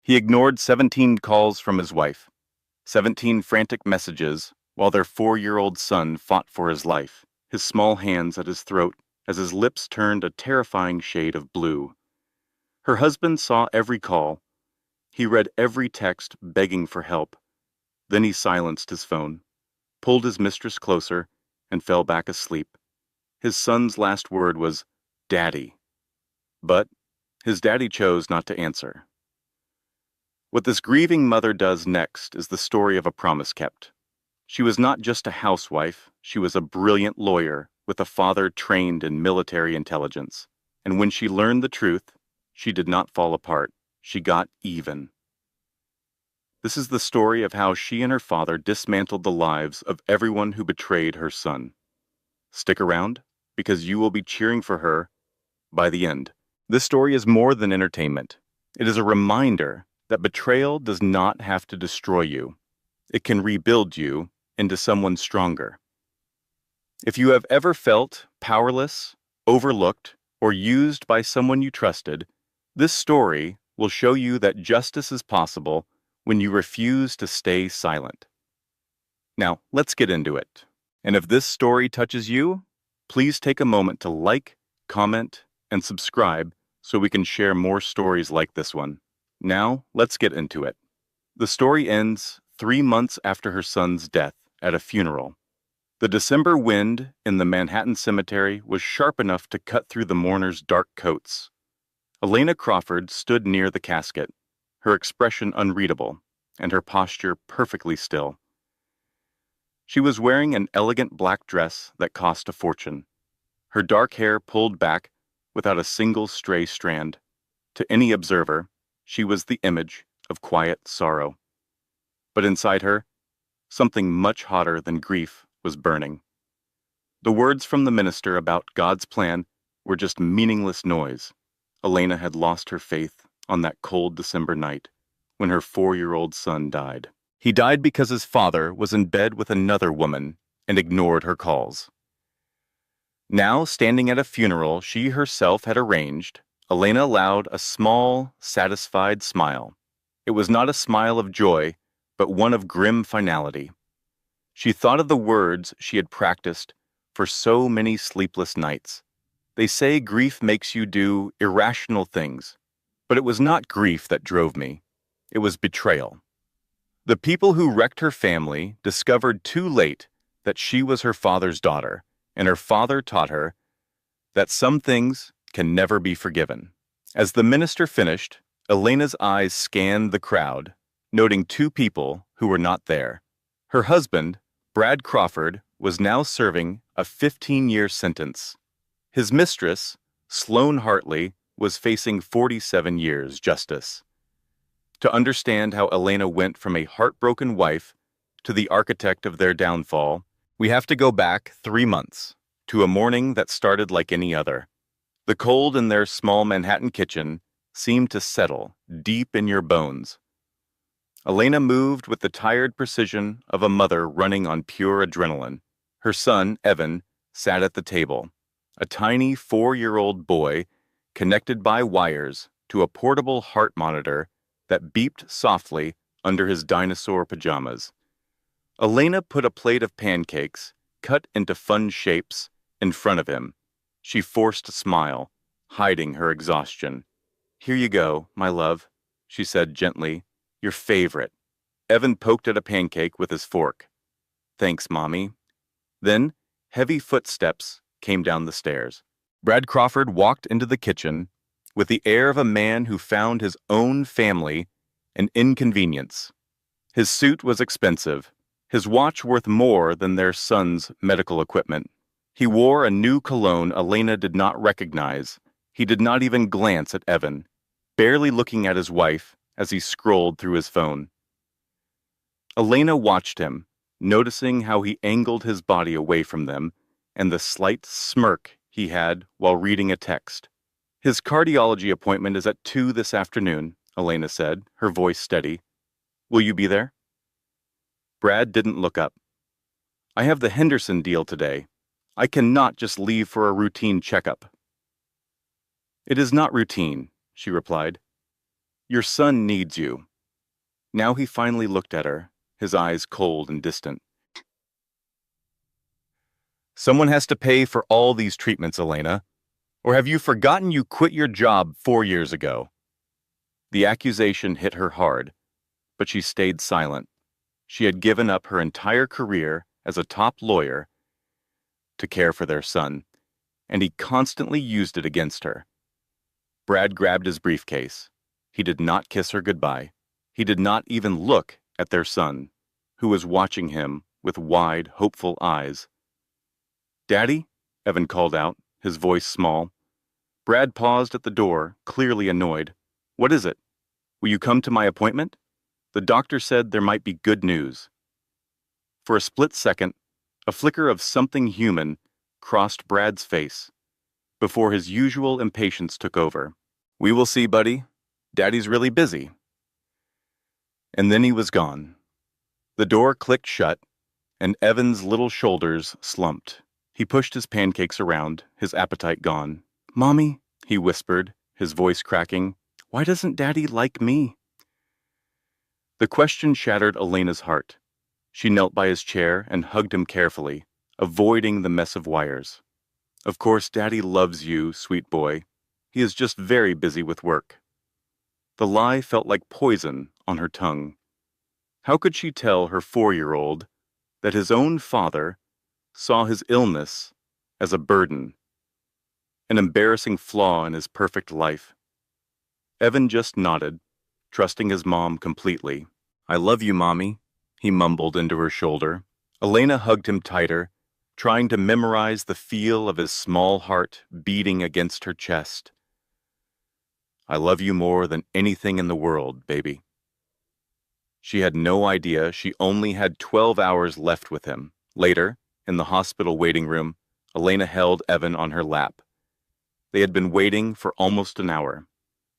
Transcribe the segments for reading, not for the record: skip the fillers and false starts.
He ignored 17 calls from his wife, 17 frantic messages, while their 4-year-old son fought for his life, his small hands at his throat as his lips turned a terrifying shade of blue. Her husband saw every call. He read every text begging for help. Then he silenced his phone, pulled his mistress closer, and fell back asleep. His son's last word was, "Daddy." But his daddy chose not to answer. What this grieving mother does next is the story of a promise kept. She was not just a housewife, she was a brilliant lawyer with a father trained in military intelligence. And when she learned the truth, she did not fall apart. She got even. This is the story of how she and her father dismantled the lives of everyone who betrayed her son. Stick around, because you will be cheering for her by the end. This story is more than entertainment. It is a reminder that betrayal does not have to destroy you. It can rebuild you into someone stronger. If you have ever felt powerless, overlooked, or used by someone you trusted, this story will show you that justice is possible when you refuse to stay silent. Now, let's get into it. And if this story touches you, please take a moment to like, comment, and subscribe so we can share more stories like this one. Now, let's get into it. The story ends 3 months after her son's death at a funeral. The December wind in the Manhattan cemetery was sharp enough to cut through the mourners' dark coats. Elena Crawford stood near the casket, her expression unreadable, and her posture perfectly still. She was wearing an elegant black dress that cost a fortune, her dark hair pulled back without a single stray strand. To any observer, she was the image of quiet sorrow. But inside her, something much hotter than grief was burning. The words from the minister about God's plan were just meaningless noise. Elena had lost her faith on that cold December night when her 4-year-old son died. He died because his father was in bed with another woman and ignored her calls. Now, standing at a funeral she herself had arranged, Elena allowed a small, satisfied smile. It was not a smile of joy, but one of grim finality. She thought of the words she had practiced for so many sleepless nights. They say grief makes you do irrational things, but it was not grief that drove me. It was betrayal. The people who wrecked her family discovered too late that she was her father's daughter, and her father taught her that some things can never be forgiven. As the minister finished, Elena's eyes scanned the crowd, noting 2 people who were not there. Her husband, Brad Crawford, was now serving a 15-year sentence. His mistress, Sloane Hartley, was facing 47 years justice. To understand how Elena went from a heartbroken wife to the architect of their downfall, we have to go back 3 months, to a morning that started like any other. The cold in their small Manhattan kitchen seemed to settle deep in your bones. Elena moved with the tired precision of a mother running on pure adrenaline. Her son, Evan, sat at the table, a tiny 4-year-old boy connected by wires to a portable heart monitor that beeped softly under his dinosaur pajamas. Elena put a plate of pancakes, cut into fun shapes, in front of him. She forced a smile, hiding her exhaustion. "Here you go, my love," she said gently. "Your favorite." Evan poked at a pancake with his fork. "Thanks, Mommy." Then, heavy footsteps came down the stairs. Brad Crawford walked into the kitchen with the air of a man who found his own family an inconvenience. His suit was expensive, his watch worth more than their son's medical equipment. He wore a new cologne Elena did not recognize. He did not even glance at Evan, barely looking at his wife as he scrolled through his phone. Elena watched him, noticing how he angled his body away from them and the slight smirk he had while reading a text. "His cardiology appointment is at 2 this afternoon," Elena said, her voice steady. "Will you be there?" Brad didn't look up. "I have the Henderson deal today. I cannot just leave for a routine checkup." "It is not routine," she replied. Your son needs you. Now he finally looked at her, his eyes cold and distant. Someone has to pay for all these treatments, Elena. Or have you forgotten you quit your job 4 years ago? The accusation hit her hard, but she stayed silent. She had given up her entire career as a top lawyer to care for their son, and he constantly used it against her. Brad grabbed his briefcase. He did not kiss her goodbye. He did not even look at their son, who was watching him with wide, hopeful eyes. "Daddy?" Evan called out, his voice small. Brad paused at the door, clearly annoyed. "What is it? Will you come to my appointment? The doctor said there might be good news." For a split second, a flicker of something human crossed Brad's face before his usual impatience took over. "We will see, buddy. Daddy's really busy." And then he was gone. The door clicked shut, and Evan's little shoulders slumped. He pushed his pancakes around, his appetite gone. "Mommy," he whispered, his voice cracking, "why doesn't Daddy like me?" The question shattered Elena's heart. She knelt by his chair and hugged him carefully, avoiding the mess of wires. "Of course, Daddy loves you, sweet boy. He is just very busy with work." The lie felt like poison on her tongue. How could she tell her 4-year-old that his own father saw his illness as a burden, an embarrassing flaw in his perfect life? Evan just nodded, trusting his mom completely. "I love you, Mommy," he mumbled into her shoulder. Elena hugged him tighter, trying to memorize the feel of his small heart beating against her chest. "I love you more than anything in the world, baby." She had no idea she only had 12 hours left with him. Later, in the hospital waiting room, Elena held Evan on her lap. They had been waiting for almost an hour.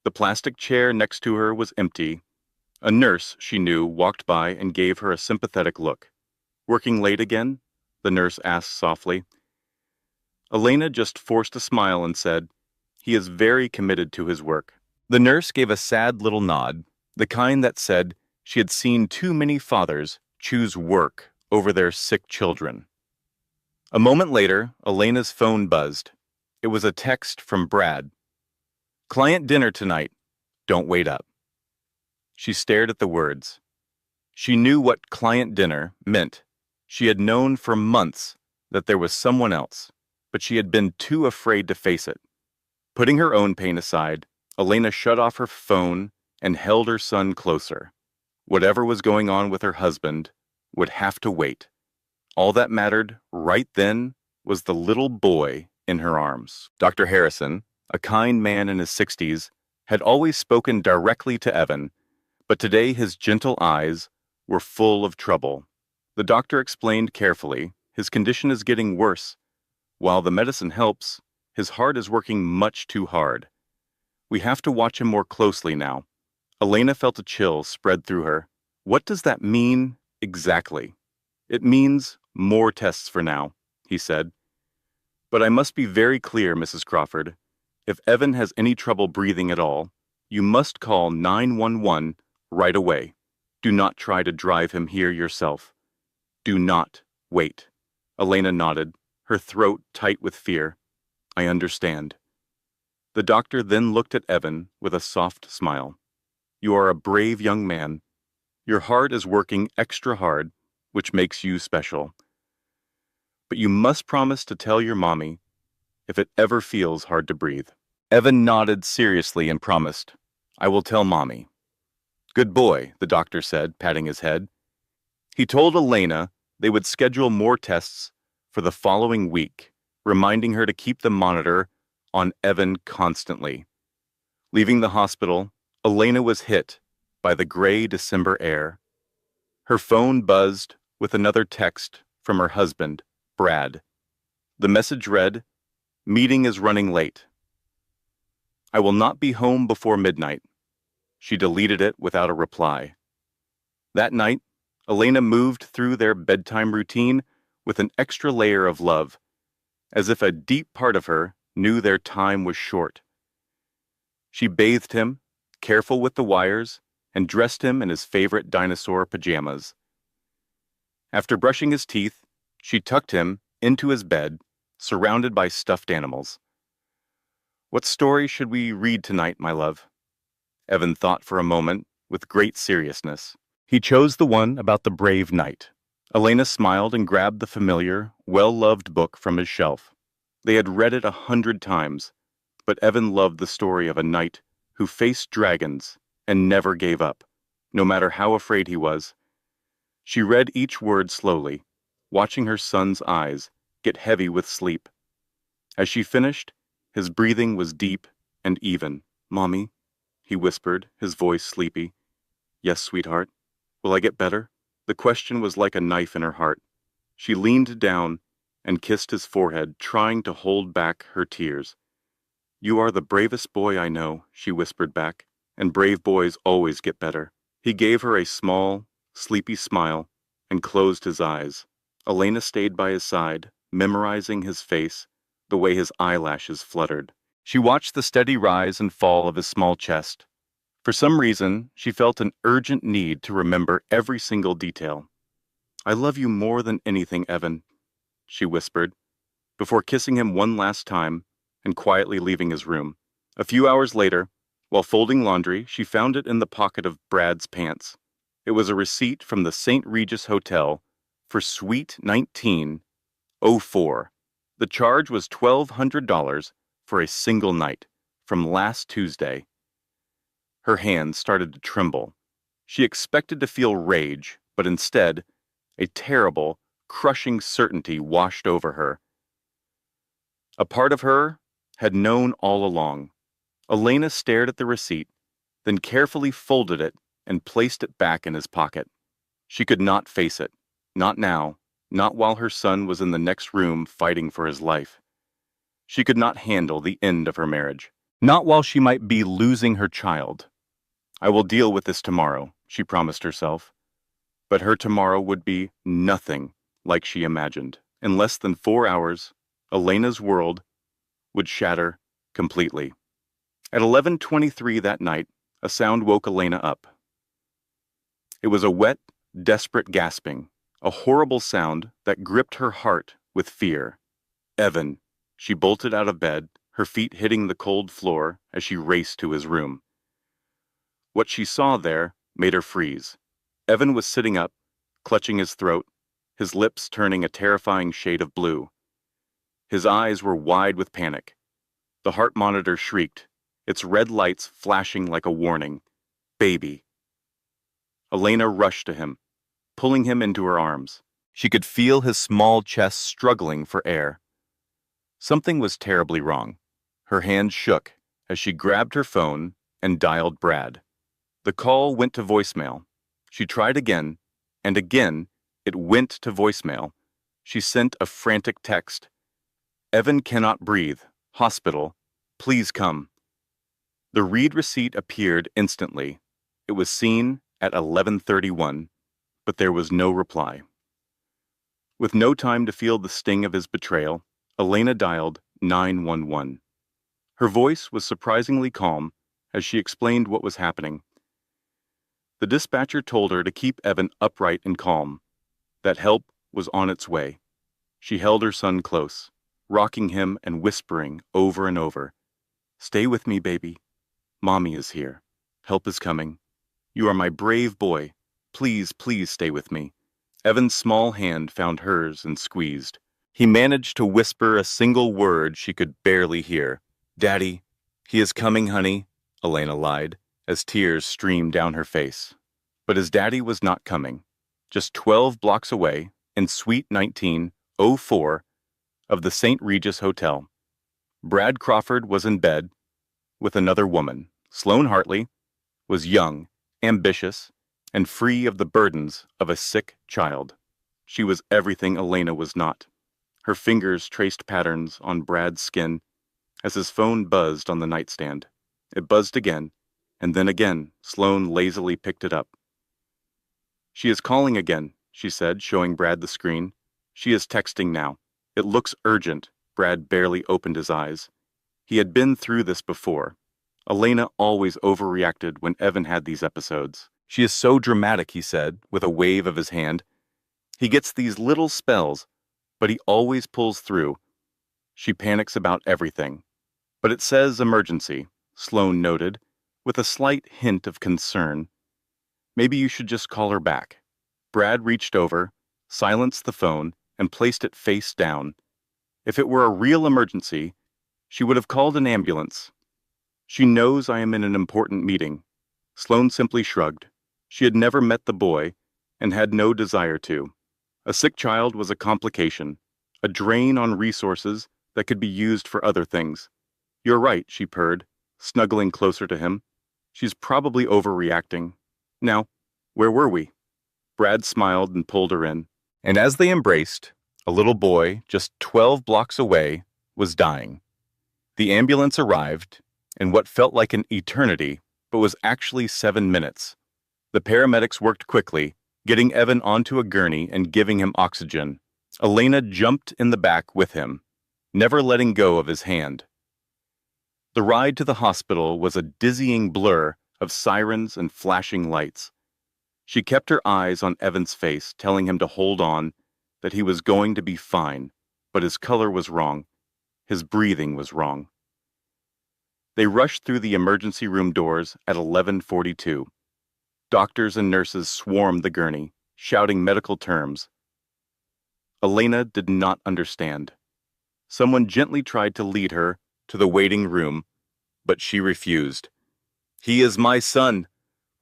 The plastic chair next to her was empty. A nurse, she knew, walked by and gave her a sympathetic look. "Working late again?" the nurse asked softly. Elena just forced a smile and said, "He is very committed to his work." The nurse gave a sad little nod, the kind that said she had seen too many fathers choose work over their sick children. A moment later, Elena's phone buzzed. It was a text from Brad. "Client dinner tonight. Don't wait up." She stared at the words. She knew what client dinner meant. She had known for months that there was someone else, but she had been too afraid to face it. Putting her own pain aside, Elena shut off her phone and held her son closer. Whatever was going on with her husband would have to wait. All that mattered right then was the little boy in her arms. Dr. Harrison, a kind man in his 60s, had always spoken directly to Evan, but today his gentle eyes were full of trouble. The doctor explained carefully, "His condition is getting worse. While the medicine helps, his heart is working much too hard. We have to watch him more closely now." Elena felt a chill spread through her. "What does that mean exactly?" "It means more tests for now," he said. "But I must be very clear, Mrs. Crawford. If Evan has any trouble breathing at all, you must call 911 right away. Do not try to drive him here yourself. Do not wait." Elena nodded, her throat tight with fear. "I understand." The doctor then looked at Evan with a soft smile. "You are a brave young man. Your heart is working extra hard, which makes you special. But you must promise to tell your mommy if it ever feels hard to breathe." Evan nodded seriously and promised, "I will tell Mommy." "Good boy," the doctor said, patting his head. He told Elena they would schedule more tests for the following week, reminding her to keep the monitor on Evan constantly. Leaving the hospital, Elena was hit by the gray December air. Her phone buzzed with another text from her husband, Brad. The message read, "Meeting is running late. I will not be home before midnight." She deleted it without a reply. That night, Elena moved through their bedtime routine with an extra layer of love, as if a deep part of her knew their time was short. She bathed him, careful with the wires, and dressed him in his favorite dinosaur pajamas. After brushing his teeth, she tucked him into his bed, surrounded by stuffed animals. "What story should we read tonight, my love?" Evan thought for a moment, with great seriousness. He chose the one about the brave knight. Elena smiled and grabbed the familiar, well-loved book from his shelf. They had read it 100 times, but Evan loved the story of a knight who faced dragons and never gave up, no matter how afraid he was. She read each word slowly, watching her son's eyes get heavy with sleep. As she finished, his breathing was deep and even. "Mommy," he whispered, his voice sleepy. "Yes, sweetheart. Will I get better?" The question was like a knife in her heart. She leaned down and kissed his forehead, trying to hold back her tears. "You are the bravest boy I know," she whispered back, "and brave boys always get better." He gave her a small, sleepy smile and closed his eyes. Elena stayed by his side, memorizing his face, the way his eyelashes fluttered. She watched the steady rise and fall of his small chest. For some reason, she felt an urgent need to remember every single detail. "I love you more than anything, Evan," she whispered, before kissing him one last time and quietly leaving his room. A few hours later, while folding laundry, she found it in the pocket of Brad's pants. It was a receipt from the St. Regis Hotel for Suite 1904. The charge was $1,200 for a single night from last Tuesday. Her hands started to tremble. She expected to feel rage, but instead, a terrible, crushing certainty washed over her. A part of her had known all along. Elena stared at the receipt, then carefully folded it and placed it back in his pocket. She could not face it. Not now, not while her son was in the next room fighting for his life. She could not handle the end of her marriage. Not while she might be losing her child. "I will deal with this tomorrow," she promised herself. But her tomorrow would be nothing like she imagined. In less than 4 hours, Elena's world would shatter completely. At 11:23 that night, a sound woke Elena up. It was a wet, desperate gasping, a horrible sound that gripped her heart with fear. "Evan!" She bolted out of bed, her feet hitting the cold floor as she raced to his room. What she saw there made her freeze. Evan was sitting up, clutching his throat, his lips turning a terrifying shade of blue. His eyes were wide with panic. The heart monitor shrieked, its red lights flashing like a warning. "Baby!" Elena rushed to him, pulling him into her arms. She could feel his small chest struggling for air. Something was terribly wrong. Her hand shook as she grabbed her phone and dialed Brad. The call went to voicemail. She tried again, and again it went to voicemail. She sent a frantic text. "Evan cannot breathe. Hospital. Please come." The read receipt appeared instantly. It was seen at 11:31, but there was no reply. With no time to feel the sting of his betrayal, Elena dialed 911. Her voice was surprisingly calm as she explained what was happening. The dispatcher told her to keep Evan upright and calm, that help was on its way. She held her son close, rocking him and whispering over and over, "Stay with me, baby. Mommy is here. Help is coming. You are my brave boy. Please, please stay with me." Evan's small hand found hers and squeezed. He managed to whisper a single word she could barely hear. "Daddy, he is coming, honey," Elena lied, as tears streamed down her face. But his daddy was not coming. Just 12 blocks away, in Suite 1904 of the St. Regis Hotel, Brad Crawford was in bed with another woman. Sloane Hartley was young, ambitious, and free of the burdens of a sick child. She was everything Elena was not. Her fingers traced patterns on Brad's skin as his phone buzzed on the nightstand. It buzzed again, and then again. Sloane lazily picked it up. "She is calling again," she said, showing Brad the screen. "She is texting now. It looks urgent." Brad barely opened his eyes. He had been through this before. Elena always overreacted when Evan had these episodes. She is so dramatic, he said, with a wave of his hand. He gets these little spells, but he always pulls through. She panics about everything. But it says emergency, Sloane noted, with a slight hint of concern. Maybe you should just call her back. Brad reached over, silenced the phone, and placed it face down. If it were a real emergency, she would have called an ambulance. She knows I am in an important meeting. Sloane simply shrugged. She had never met the boy and had no desire to. A sick child was a complication, a drain on resources that could be used for other things. You're right, she purred, snuggling closer to him. She's probably overreacting. Now, where were we? Brad smiled and pulled her in. And as they embraced, a little boy, just 12 blocks away, was dying. The ambulance arrived in what felt like an eternity, but was actually 7 minutes. The paramedics worked quickly, getting Evan onto a gurney and giving him oxygen. Elena jumped in the back with him, never letting go of his hand. The ride to the hospital was a dizzying blur of sirens and flashing lights. She kept her eyes on Evan's face, telling him to hold on, that he was going to be fine, but his color was wrong. His breathing was wrong. They rushed through the emergency room doors at 11:42. Doctors and nurses swarmed the gurney, shouting medical terms. Elena did not understand. Someone gently tried to lead her to the waiting room, but she refused. "He is my son.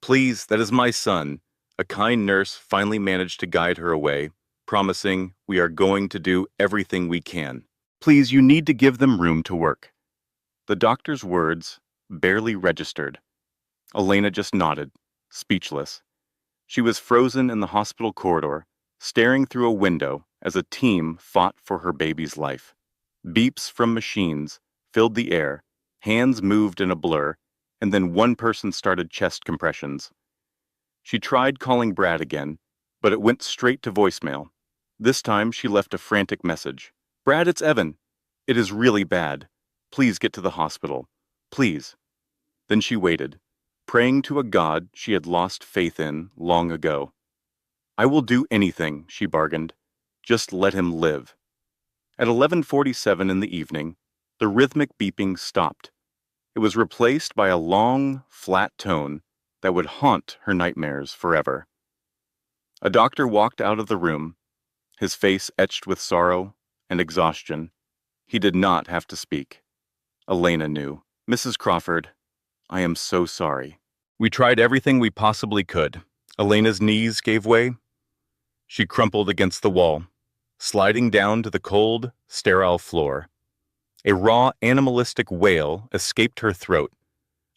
Please, that is my son." A kind nurse finally managed to guide her away, promising, "We are going to do everything we can. Please, you need to give them room to work." The doctor's words barely registered. Elena just nodded, speechless. She was frozen in the hospital corridor, staring through a window as a team fought for her baby's life. Beeps from machines filled the air, hands moved in a blur, and then one person started chest compressions. She tried calling Brad again, but it went straight to voicemail. This time she left a frantic message. "Brad, it's Evan. It is really bad. Please get to the hospital. Please." Then she waited, praying to a God she had lost faith in long ago. "I will do anything," she bargained. "Just let him live." At 11:47 in the evening, the rhythmic beeping stopped. It was replaced by a long, flat tone that would haunt her nightmares forever. A doctor walked out of the room, his face etched with sorrow and exhaustion. He did not have to speak. Elena knew. "Mrs. Crawford, I am so sorry. We tried everything we possibly could." Elena's knees gave way. She crumpled against the wall, sliding down to the cold, sterile floor. A raw, animalistic wail escaped her throat,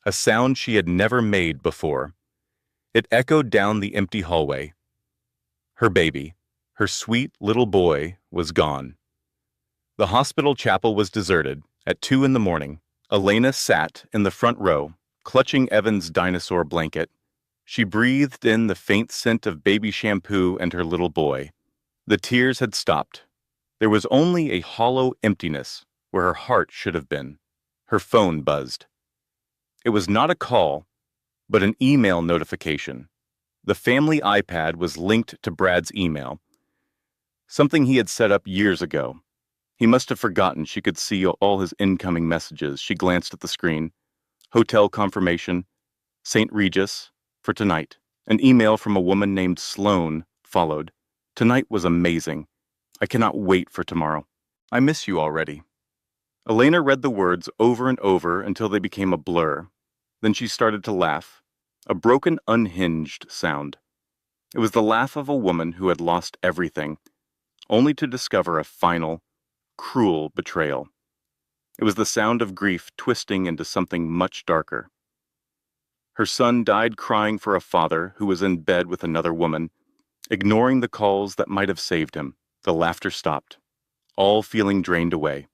a sound she had never made before. It echoed down the empty hallway. Her baby, her sweet little boy, was gone. The hospital chapel was deserted. At 2 in the morning, Elena sat in the front row, clutching Evan's dinosaur blanket. She breathed in the faint scent of baby shampoo and her little boy. The tears had stopped. There was only a hollow emptiness where her heart should have been. Her phone buzzed. It was not a call, but an email notification. The family iPad was linked to Brad's email, something he had set up years ago. He must have forgotten she could see all his incoming messages. She glanced at the screen. Hotel confirmation, St. Regis, for tonight. An email from a woman named Sloane followed. "Tonight was amazing. I cannot wait for tomorrow. I miss you already." Elena read the words over and over until they became a blur. Then she started to laugh, a broken, unhinged sound. It was the laugh of a woman who had lost everything, only to discover a final, cruel betrayal. It was the sound of grief twisting into something much darker. Her son died crying for a father who was in bed with another woman, ignoring the calls that might have saved him. The laughter stopped, all feeling drained away.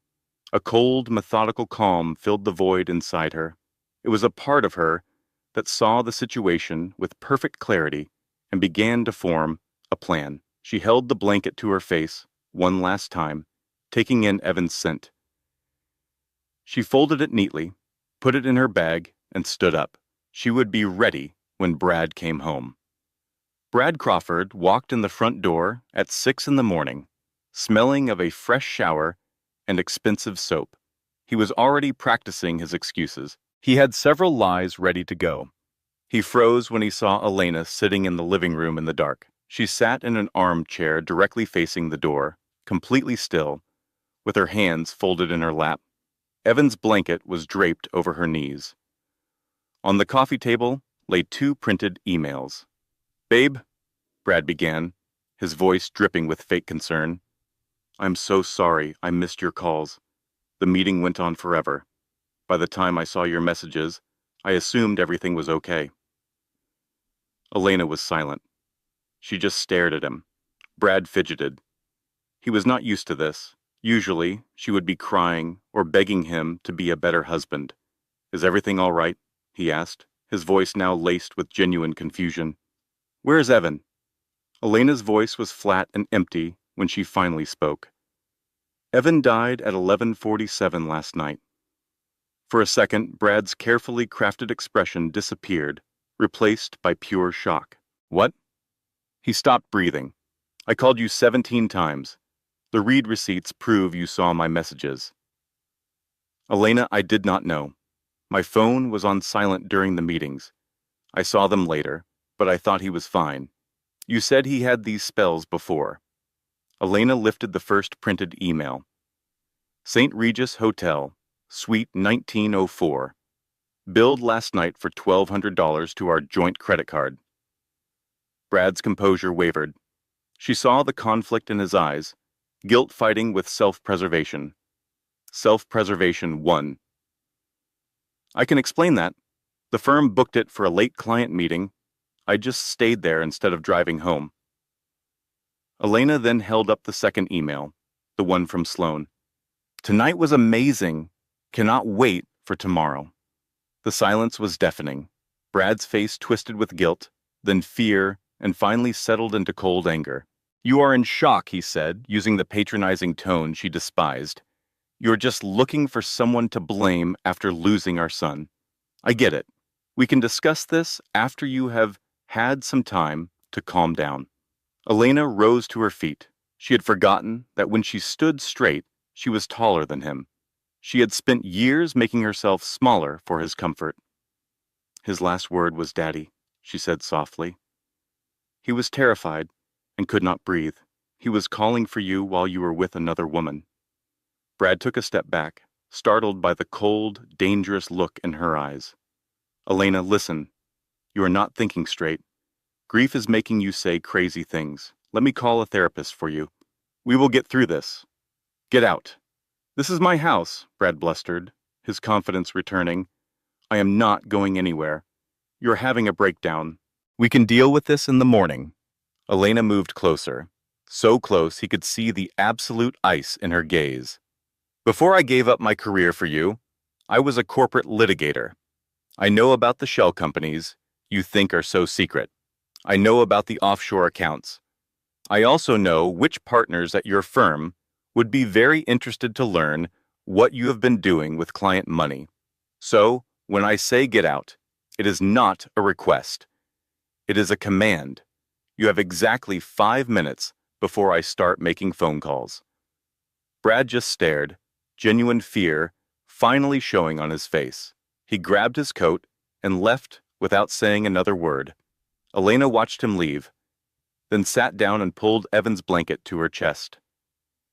A cold, methodical calm filled the void inside her. It was a part of her that saw the situation with perfect clarity and began to form a plan. She held the blanket to her face one last time, taking in Evan's scent. She folded it neatly, put it in her bag, and stood up. She would be ready when Brad came home. Brad Crawford walked in the front door at 6 in the morning, smelling of a fresh shower and expensive soap. He was already practicing his excuses. He had several lies ready to go. He froze when he saw Elena sitting in the living room in the dark. She sat in an armchair directly facing the door, completely still, with her hands folded in her lap. Evan's blanket was draped over her knees. On the coffee table lay 2 printed emails. "Babe," Brad began, his voice dripping with fake concern. "I'm so sorry I missed your calls. The meeting went on forever. By the time I saw your messages, I assumed everything was okay." Elena was silent. She just stared at him. Brad fidgeted. He was not used to this. Usually, she would be crying or begging him to be a better husband. "Is everything all right?" he asked, his voice now laced with genuine confusion. "Where's Evan?" Elena's voice was flat and empty when she finally spoke. "Evan died at 11:47 last night." For a second, Brad's carefully crafted expression disappeared, replaced by pure shock. "What?" He stopped breathing. "I called you 17 times. The read receipts prove you saw my messages." "Elena, I did not know. My phone was on silent during the meetings. I saw them later, but I thought he was fine. You said he had these spells before." Elena lifted the first printed email. "St. Regis Hotel, Suite 1904. Billed last night for $1,200 to our joint credit card." Brad's composure wavered. She saw the conflict in his eyes, guilt fighting with self-preservation. Self-preservation won. "I can explain that. The firm booked it for a late client meeting. I just stayed there instead of driving home." Elena then held up the second email, the one from Sloan. "Tonight was amazing. Cannot wait for tomorrow." The silence was deafening. Brad's face twisted with guilt, then fear, and finally settled into cold anger. "You are in shock," he said, using the patronizing tone she despised. "You're just looking for someone to blame after losing our son. I get it. We can discuss this after you have had some time to calm down." Elena rose to her feet. She had forgotten that when she stood straight, she was taller than him. She had spent years making herself smaller for his comfort. "His last word was Daddy," she said softly. "He was terrified and could not breathe. He was calling for you while you were with another woman." Brad took a step back, startled by the cold, dangerous look in her eyes. "Elena, listen. You are not thinking straight. Grief is making you say crazy things. Let me call a therapist for you. We will get through this. Get out." "This is my house," Brad blustered, his confidence returning. "I am not going anywhere. You're having a breakdown. We can deal with this in the morning." Elena moved closer, so close he could see the absolute ice in her gaze. "Before I gave up my career for you, I was a corporate litigator. I know about the shell companies you think are so secret. I know about the offshore accounts. I also know which partners at your firm would be very interested to learn what you have been doing with client money. So, when I say get out, it is not a request. It is a command. You have exactly 5 minutes before I start making phone calls." Brad just stared, genuine fear finally showing on his face. He grabbed his coat and left without saying another word. Elena watched him leave, then sat down and pulled Evan's blanket to her chest.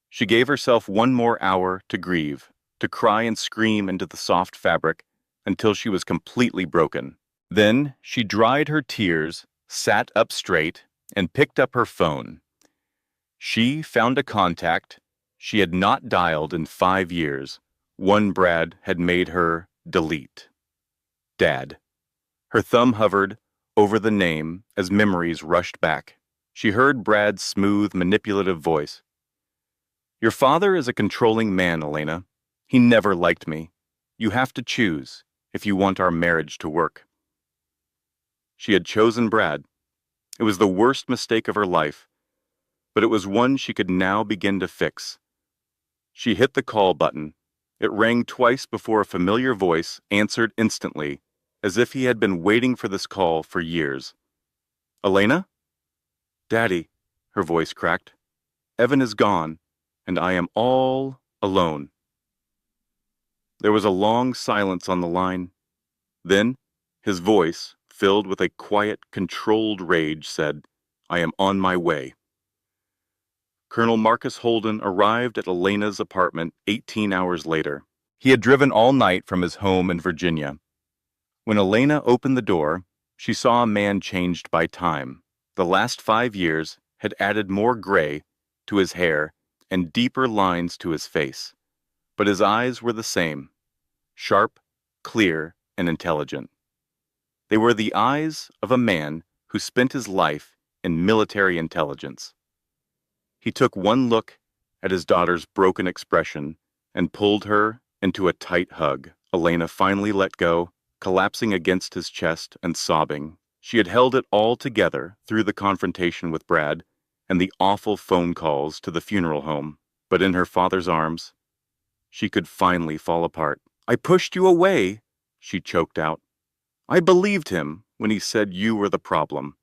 She gave herself 1 more hour to grieve, to cry and scream into the soft fabric until she was completely broken. Then she dried her tears, sat up straight, and picked up her phone. She found a contact she had not dialed in 5 years, one Brad had made her delete. Dad. Her thumb hovered over the name as memories rushed back. She heard Brad's smooth, manipulative voice. "Your father is a controlling man, Elena. He never liked me. You have to choose if you want our marriage to work." She had chosen Brad. It was the worst mistake of her life, but it was one she could now begin to fix. She hit the call button. It rang twice before a familiar voice answered instantly, as if he had been waiting for this call for years. Elena? Daddy, her voice cracked. Evan is gone, and I am all alone. There was a long silence on the line. Then, his voice, filled with a quiet, controlled rage, said, I am on my way. Colonel Marcus Holden arrived at Elena's apartment 18 hours later. He had driven all night from his home in Virginia. When Elena opened the door, she saw a man changed by time. The last 5 years had added more gray to his hair and deeper lines to his face. But his eyes were the same, sharp, clear, and intelligent. They were the eyes of a man who spent his life in military intelligence. He took one look at his daughter's broken expression and pulled her into a tight hug. Elena finally let go, collapsing against his chest and sobbing. She had held it all together through the confrontation with Brad and the awful phone calls to the funeral home. But in her father's arms, she could finally fall apart. I pushed you away, she choked out. I believed him when he said you were the problem.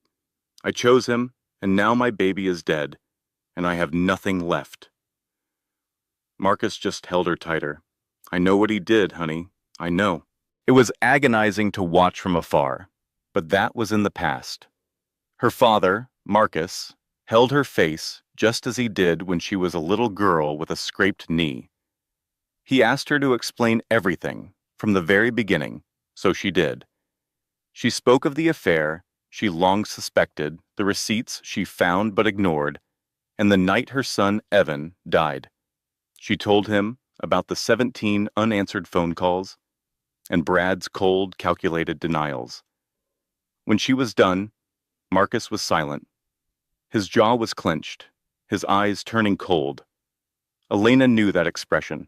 I chose him, and now my baby is dead, and I have nothing left. Marcus just held her tighter. I know what he did, honey. I know. It was agonizing to watch from afar, but that was in the past. Her father, Marcus, held her face just as he did when she was a little girl with a scraped knee. He asked her to explain everything from the very beginning, so she did. She spoke of the affair she long suspected, the receipts she found but ignored, and the night her son Evan died. She told him about the 17 unanswered phone calls and Brad's cold, calculated denials. When she was done, Marcus was silent. His jaw was clenched, his eyes turning cold. Elena knew that expression.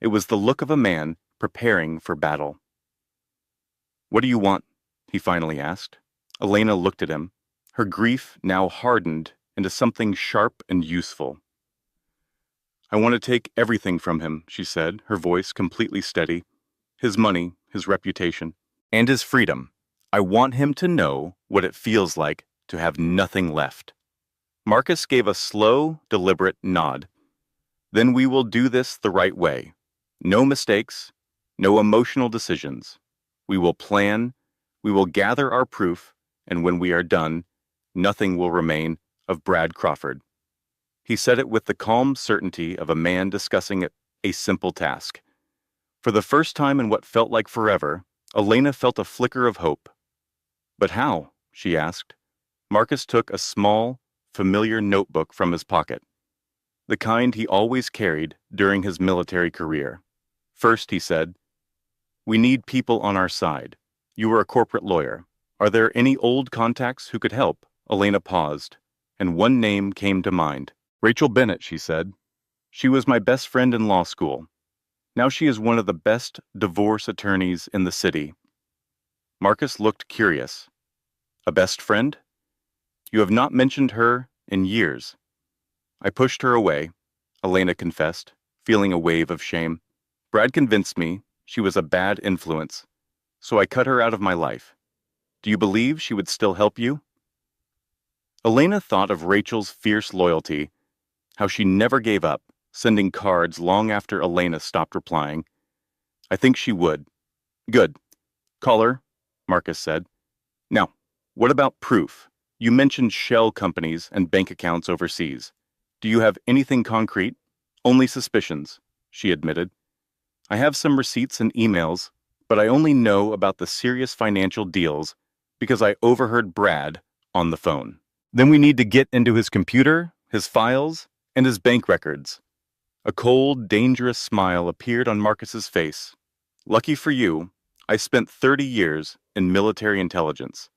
It was the look of a man preparing for battle. What do you want? He finally asked. Elena looked at him, her grief now hardened into something sharp and useful. I want to take everything from him, she said, her voice completely steady. His money, his reputation, and his freedom. I want him to know what it feels like to have nothing left. Marcus gave a slow, deliberate nod. Then we will do this the right way. No mistakes, no emotional decisions. We will plan, we will gather our proof, and when we are done, nothing will remain of Brad Crawford. He said it with the calm certainty of a man discussing a simple task. For the first time in what felt like forever, Elena felt a flicker of hope. But how? She asked. Marcus took a small, familiar notebook from his pocket, the kind he always carried during his military career. First, he said, we need people on our side. You are a corporate lawyer. Are there any old contacts who could help? Elena paused, and one name came to mind. Rachel Bennett, she said. She was my best friend in law school. Now she is one of the best divorce attorneys in the city. Marcus looked curious. A best friend? You have not mentioned her in years. I pushed her away, Elena confessed, feeling a wave of shame. Brad convinced me she was a bad influence, so I cut her out of my life. Do you believe she would still help you? Elena thought of Rachel's fierce loyalty, how she never gave up, sending cards long after Elena stopped replying. I think she would. Good. Call her, Marcus said. Now, what about proof? You mentioned shell companies and bank accounts overseas. Do you have anything concrete? Only suspicions, she admitted. I have some receipts and emails, but I only know about the serious financial deals because I overheard Brad on the phone. Then we need to get into his computer, his files, and his bank records. A cold, dangerous smile appeared on Marcus's face. Lucky for you, I spent 30 years in military intelligence.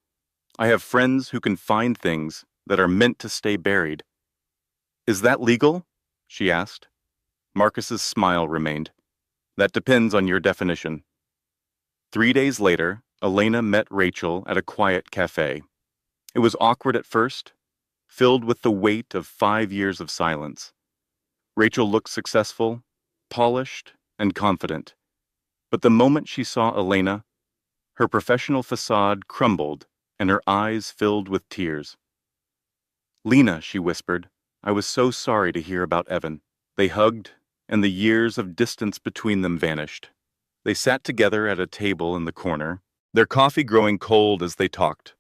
I have friends who can find things that are meant to stay buried. Is that legal? She asked. Marcus's smile remained. That depends on your definition. 3 days later, Elena met Rachel at a quiet cafe. It was awkward at first, filled with the weight of 5 years of silence. Rachel looked successful, polished, and confident. But the moment she saw Elena, Her professional facade crumbled, and her eyes filled with tears. "Lena," she whispered, "I was so sorry to hear about Evan." They hugged, and the years of distance between them vanished. They sat together at a table in the corner, their coffee growing cold as they talked.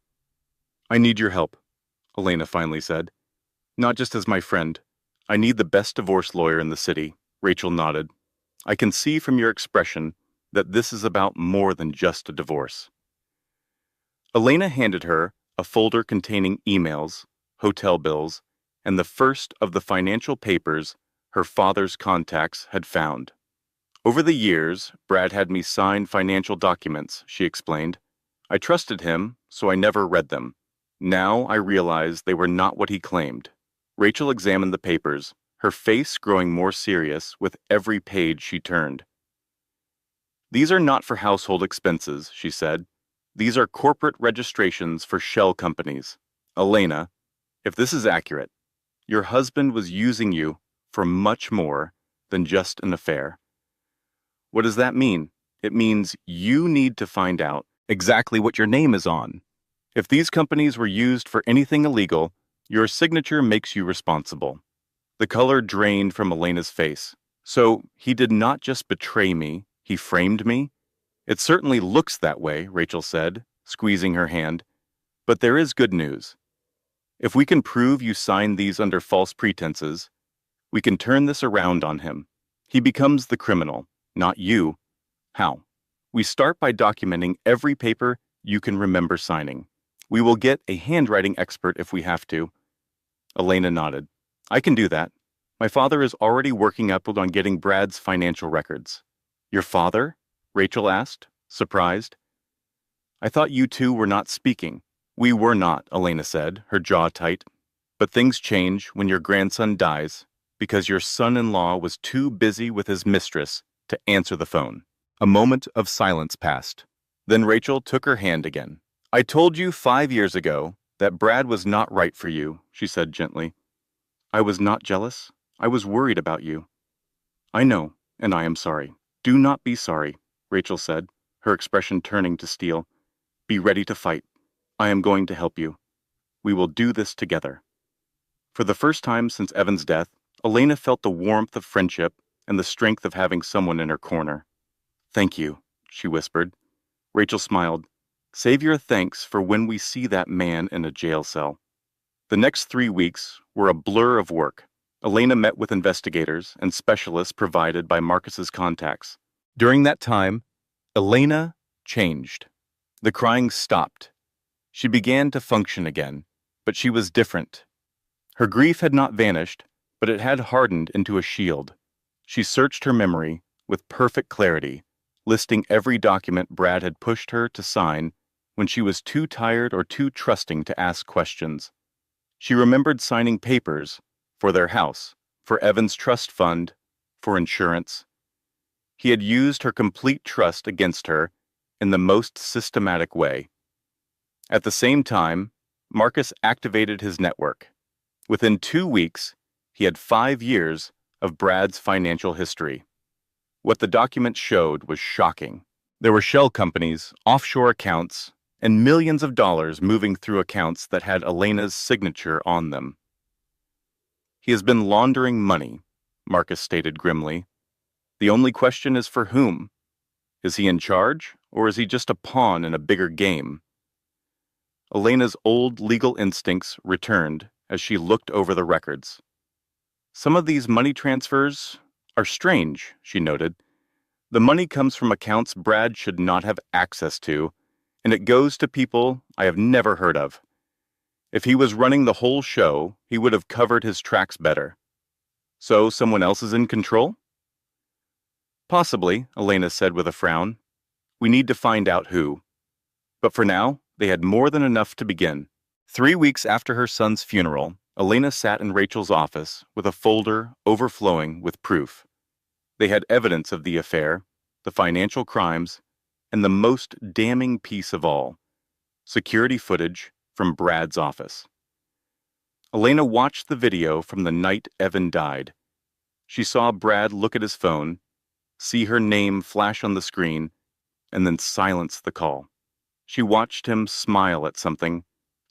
"I need your help," Elena finally said. "Not just as my friend. I need the best divorce lawyer in the city." Rachel nodded. "I can see from your expression that this is about more than just a divorce." Elena handed her a folder containing emails, hotel bills, and the first of the financial papers her father's contacts had found. "Over the years, Brad had me sign financial documents," she explained. "I trusted him, so I never read them. Now I realize they were not what he claimed." Rachel examined the papers, her face growing more serious with every page she turned. "These are not for household expenses," she said. "These are corporate registrations for shell companies. Elena, if this is accurate, your husband was using you for much more than just an affair." "What does that mean?" "It means you need to find out exactly what your name is on. If these companies were used for anything illegal, your signature makes you responsible." The color drained from Elena's face. "So he did not just betray me, he framed me?" "It certainly looks that way," Rachel said, squeezing her hand. "But there is good news. If we can prove you signed these under false pretenses, we can turn this around on him. He becomes the criminal, not you." "How?" "We start by documenting every paper you can remember signing. We will get a handwriting expert if we have to." Elena nodded. "I can do that. My father is already working up on getting Brad's financial records." "Your father?" Rachel asked, surprised. "I thought you two were not speaking." "We were not," Elena said, her jaw tight. "But things change when your grandson dies, because your son-in-law was too busy with his mistress to answer the phone." A moment of silence passed. Then Rachel took her hand again. "I told you 5 years ago that Brad was not right for you," she said gently. "I was not jealous. I was worried about you." "I know, and I am sorry." "Do not be sorry," Rachel said, her expression turning to steel. "Be ready to fight. I am going to help you. We will do this together." For the first time since Evan's death, Elena felt the warmth of friendship and the strength of having someone in her corner. "Thank you," she whispered. Rachel smiled. "Save your thanks for when we see that man in a jail cell." The next 3 weeks were a blur of work. Elena met with investigators and specialists provided by Marcus's contacts. During that time, Elena changed. The crying stopped. She began to function again, but she was different. Her grief had not vanished, but it had hardened into a shield. She searched her memory with perfect clarity, listing every document Brad had pushed her to sign when she was too tired or too trusting to ask questions. She remembered signing papers for their house, for Evan's trust fund, for insurance. He had used her complete trust against her in the most systematic way. At the same time, Marcus activated his network. Within 2 weeks, he had 5 years of Brad's financial history. What the documents showed was shocking. There were shell companies, offshore accounts, and millions of dollars moving through accounts that had Elena's signature on them. "He has been laundering money," Marcus stated grimly. "The only question is for whom? Is he in charge, or is he just a pawn in a bigger game?" Elena's old legal instincts returned as she looked over the records. "Some of these money transfers are strange," she noted. "The money comes from accounts Brad should not have access to, and it goes to people I have never heard of. If he was running the whole show, he would have covered his tracks better." "So someone else is in control?" "Possibly," Elena said with a frown. "We need to find out who." But for now, they had more than enough to begin. 3 weeks after her son's funeral, Elena sat in Rachel's office with a folder overflowing with proof. They had evidence of the affair, the financial crimes, and the most damning piece of all, security footage from Brad's office. Elena watched the video from the night Evan died. She saw Brad look at his phone, see her name flash on the screen, and then silence the call. She watched him smile at something,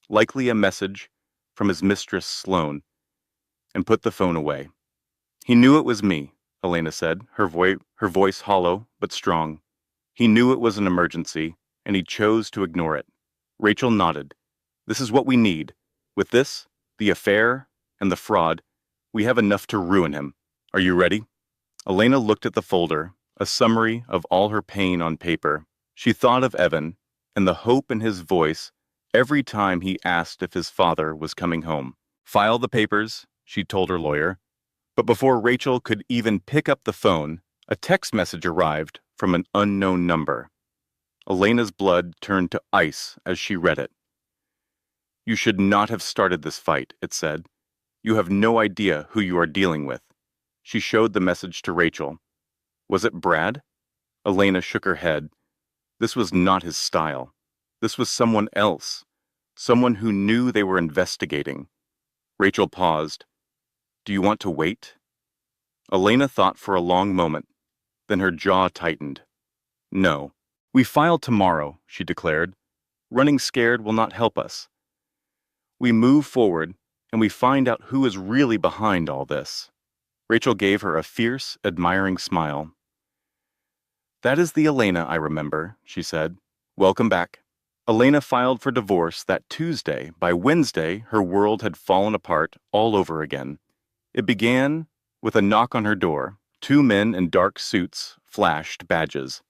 likely a message from his mistress Sloane, and put the phone away. He knew it was me, Elena said, her voice hollow but strong. He knew it was an emergency, and he chose to ignore it. Rachel nodded. This is what we need. With this, the affair, and the fraud, we have enough to ruin him. Are you ready? Elena looked at the folder, a summary of all her pain on paper. She thought of Evan, and the hope in his voice every time he asked if his father was coming home. File the papers, she told her lawyer. But before Rachel could even pick up the phone, a text message arrived from an unknown number. Elena's blood turned to ice as she read it. You should not have started this fight, it said. You have no idea who you are dealing with. She showed the message to Rachel. Was it Brad? Elena shook her head. This was not his style. This was someone else. Someone who knew they were investigating. Rachel paused. Do you want to wait? Elena thought for a long moment. Then her jaw tightened. No. We file tomorrow, she declared. Running scared will not help us. We move forward, and we find out who is really behind all this. Rachel gave her a fierce, admiring smile. That is the Elena I remember, she said. Welcome back. Elena filed for divorce that Tuesday. By Wednesday, her world had fallen apart all over again. It began with a knock on her door. 2 men in dark suits flashed badges.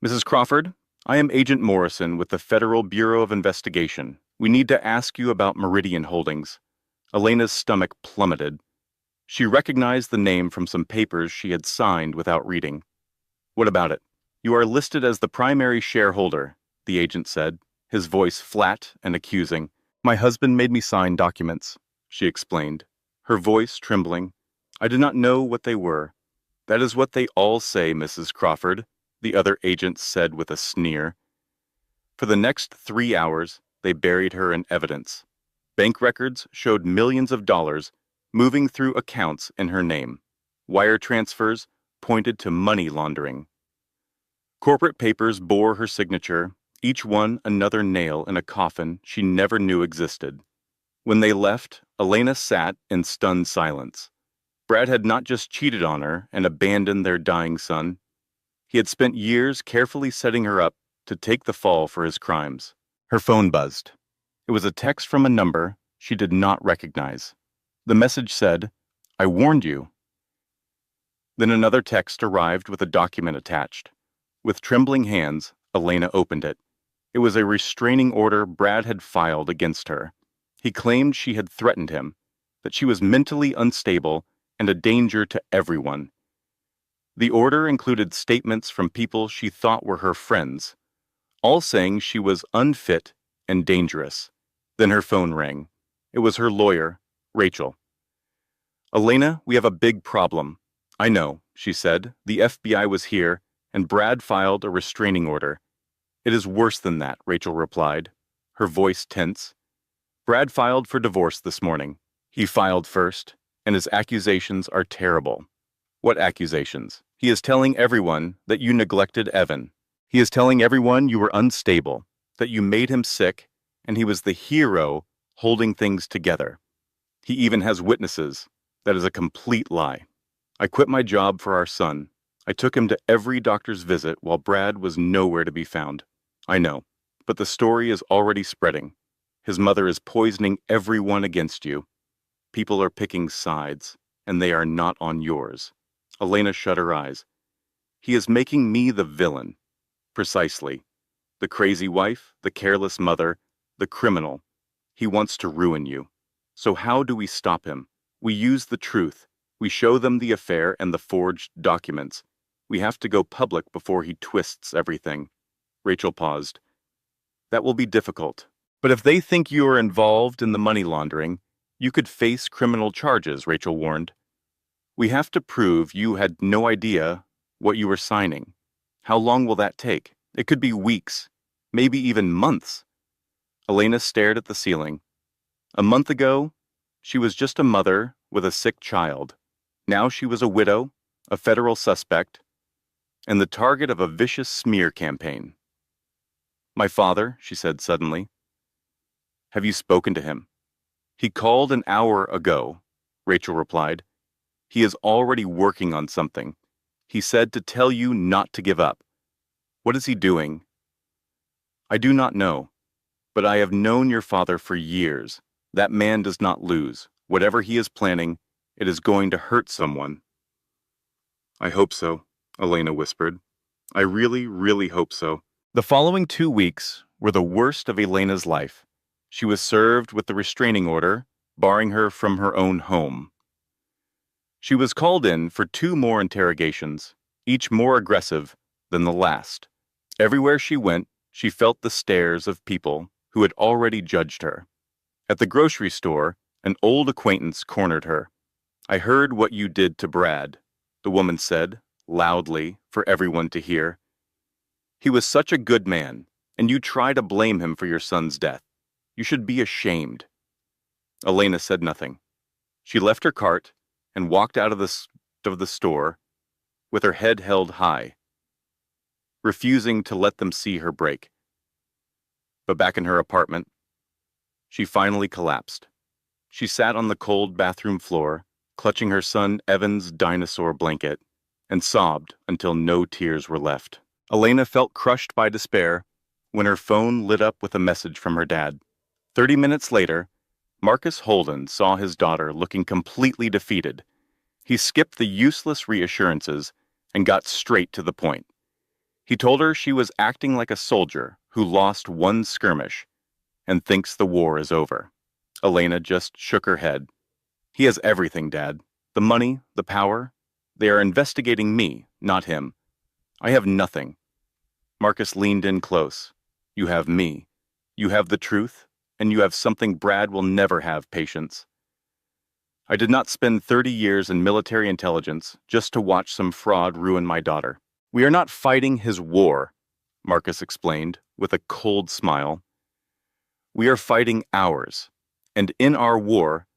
Mrs. Crawford, I am Agent Morrison with the Federal Bureau of Investigation. We need to ask you about Meridian Holdings. Elena's stomach plummeted. She recognized the name from some papers she had signed without reading. What about it? You are listed as the primary shareholder, the agent said, his voice flat and accusing. My husband made me sign documents, she explained, her voice trembling. I did not know what they were. That is what they all say, Mrs. Crawford, the other agent said with a sneer. For the next 3 hours, they buried her in evidence. Bank records showed millions of dollars moving through accounts in her name. Wire transfers pointed to money laundering. Corporate papers bore her signature, each one another nail in a coffin she never knew existed. When they left, Elena sat in stunned silence. Brad had not just cheated on her and abandoned their dying son. He had spent years carefully setting her up to take the fall for his crimes. Her phone buzzed. It was a text from a number she did not recognize. The message said, I warned you. Then another text arrived with a document attached. With trembling hands, Elena opened it. It was a restraining order Brad had filed against her. He claimed she had threatened him, that she was mentally unstable and a danger to everyone. The order included statements from people she thought were her friends, all saying she was unfit and dangerous. Then her phone rang. It was her lawyer, Rachel. Elena, we have a big problem. I know, she said. The FBI was here, and Brad filed a restraining order. It is worse than that, Rachel replied, her voice tense. Brad filed for divorce this morning. He filed first, and his accusations are terrible. What accusations? He is telling everyone that you neglected Evan. He is telling everyone you were unstable, that you made him sick, and he was the hero holding things together. He even has witnesses. That is a complete lie. I quit my job for our son. I took him to every doctor's visit while Brad was nowhere to be found. I know, but the story is already spreading. His mother is poisoning everyone against you. People are picking sides, and they are not on yours. Elena shut her eyes. He is making me the villain. Precisely. The crazy wife, the careless mother, the criminal. He wants to ruin you. So how do we stop him? We use the truth. We show them the affair and the forged documents. We have to go public before he twists everything. Rachel paused. That will be difficult. But if they think you are involved in the money laundering, you could face criminal charges, Rachel warned. We have to prove you had no idea what you were signing. How long will that take? It could be weeks, maybe even months. Elena stared at the ceiling. A month ago, she was just a mother with a sick child. Now she was a widow, a federal suspect, and the target of a vicious smear campaign. My father, she said suddenly. Have you spoken to him? He called an hour ago, Rachel replied. He is already working on something. He said to tell you not to give up. What is he doing? I do not know, but I have known your father for years. That man does not lose. Whatever he is planning, it is going to hurt someone. I hope so, Elena whispered. I really, really hope so. The following 2 weeks were the worst of Elena's life. She was served with the restraining order, barring her from her own home. She was called in for 2 more interrogations, each more aggressive than the last. Everywhere she went, she felt the stares of people who had already judged her. At the grocery store, an old acquaintance cornered her. I heard what you did to Brad, the woman said, loudly, for everyone to hear. He was such a good man, and you try to blame him for your son's death. You should be ashamed. Elena said nothing. She left her cart and walked out of the store with her head held high, refusing to let them see her break. But back in her apartment, she finally collapsed. She sat on the cold bathroom floor, clutching her son Evan's dinosaur blanket, and sobbed until no tears were left. Elena felt crushed by despair when her phone lit up with a message from her dad. 30 minutes later, Marcus Holden saw his daughter looking completely defeated. He skipped the useless reassurances and got straight to the point. He told her she was acting like a soldier who lost one skirmish and thinks the war is over. Elena just shook her head. He has everything, Dad. The money, the power. They are investigating me, not him. I have nothing. Marcus leaned in close. You have me. You have the truth, and you have something Brad will never have, patience. I did not spend 30 years in military intelligence just to watch some fraud ruin my daughter. We are not fighting his war, Marcus explained with a cold smile. We are fighting ours, and in our war,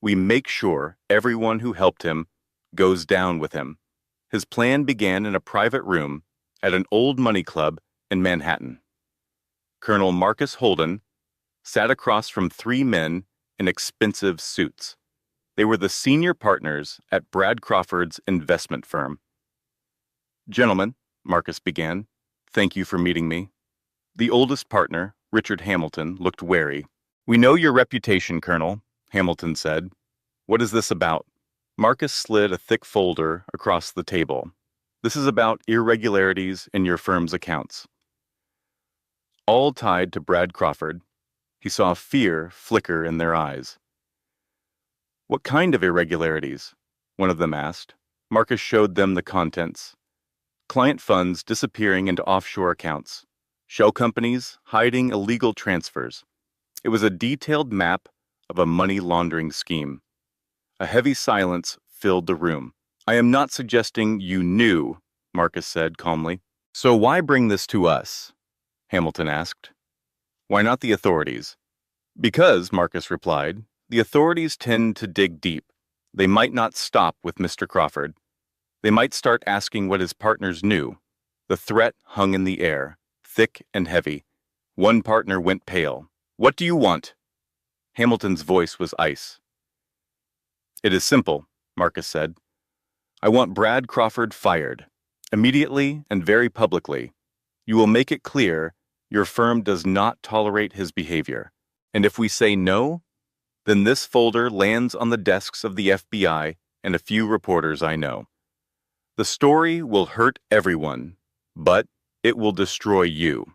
we make sure everyone who helped him goes down with him. His plan began in a private room at an old money club in Manhattan. Colonel Marcus Holden sat across from 3 men in expensive suits. They were the senior partners at Brad Crawford's investment firm. Gentlemen, Marcus began, thank you for meeting me. The oldest partner, Richard Hamilton, looked wary. We know your reputation, Colonel, Hamilton said. What is this about? Marcus slid a thick folder across the table. This is about irregularities in your firm's accounts. All tied to Brad Crawford. He saw fear flicker in their eyes. What kind of irregularities? One of them asked. Marcus showed them the contents. Client funds disappearing into offshore accounts. Shell companies hiding illegal transfers. It was a detailed map of a money laundering scheme. A heavy silence filled the room. I am not suggesting you knew, Marcus said calmly. So why bring this to us? Hamilton asked. Why not the authorities? Because, Marcus replied, the authorities tend to dig deep. They might not stop with Mr. Crawford. They might start asking what his partners knew. The threat hung in the air, thick and heavy. One partner went pale. What do you want? Hamilton's voice was ice. It is simple, Marcus said. I want Brad Crawford fired, immediately and very publicly. You will make it clear your firm does not tolerate his behavior. And if we say no, then this folder lands on the desks of the FBI and a few reporters I know. The story will hurt everyone, but it will destroy you.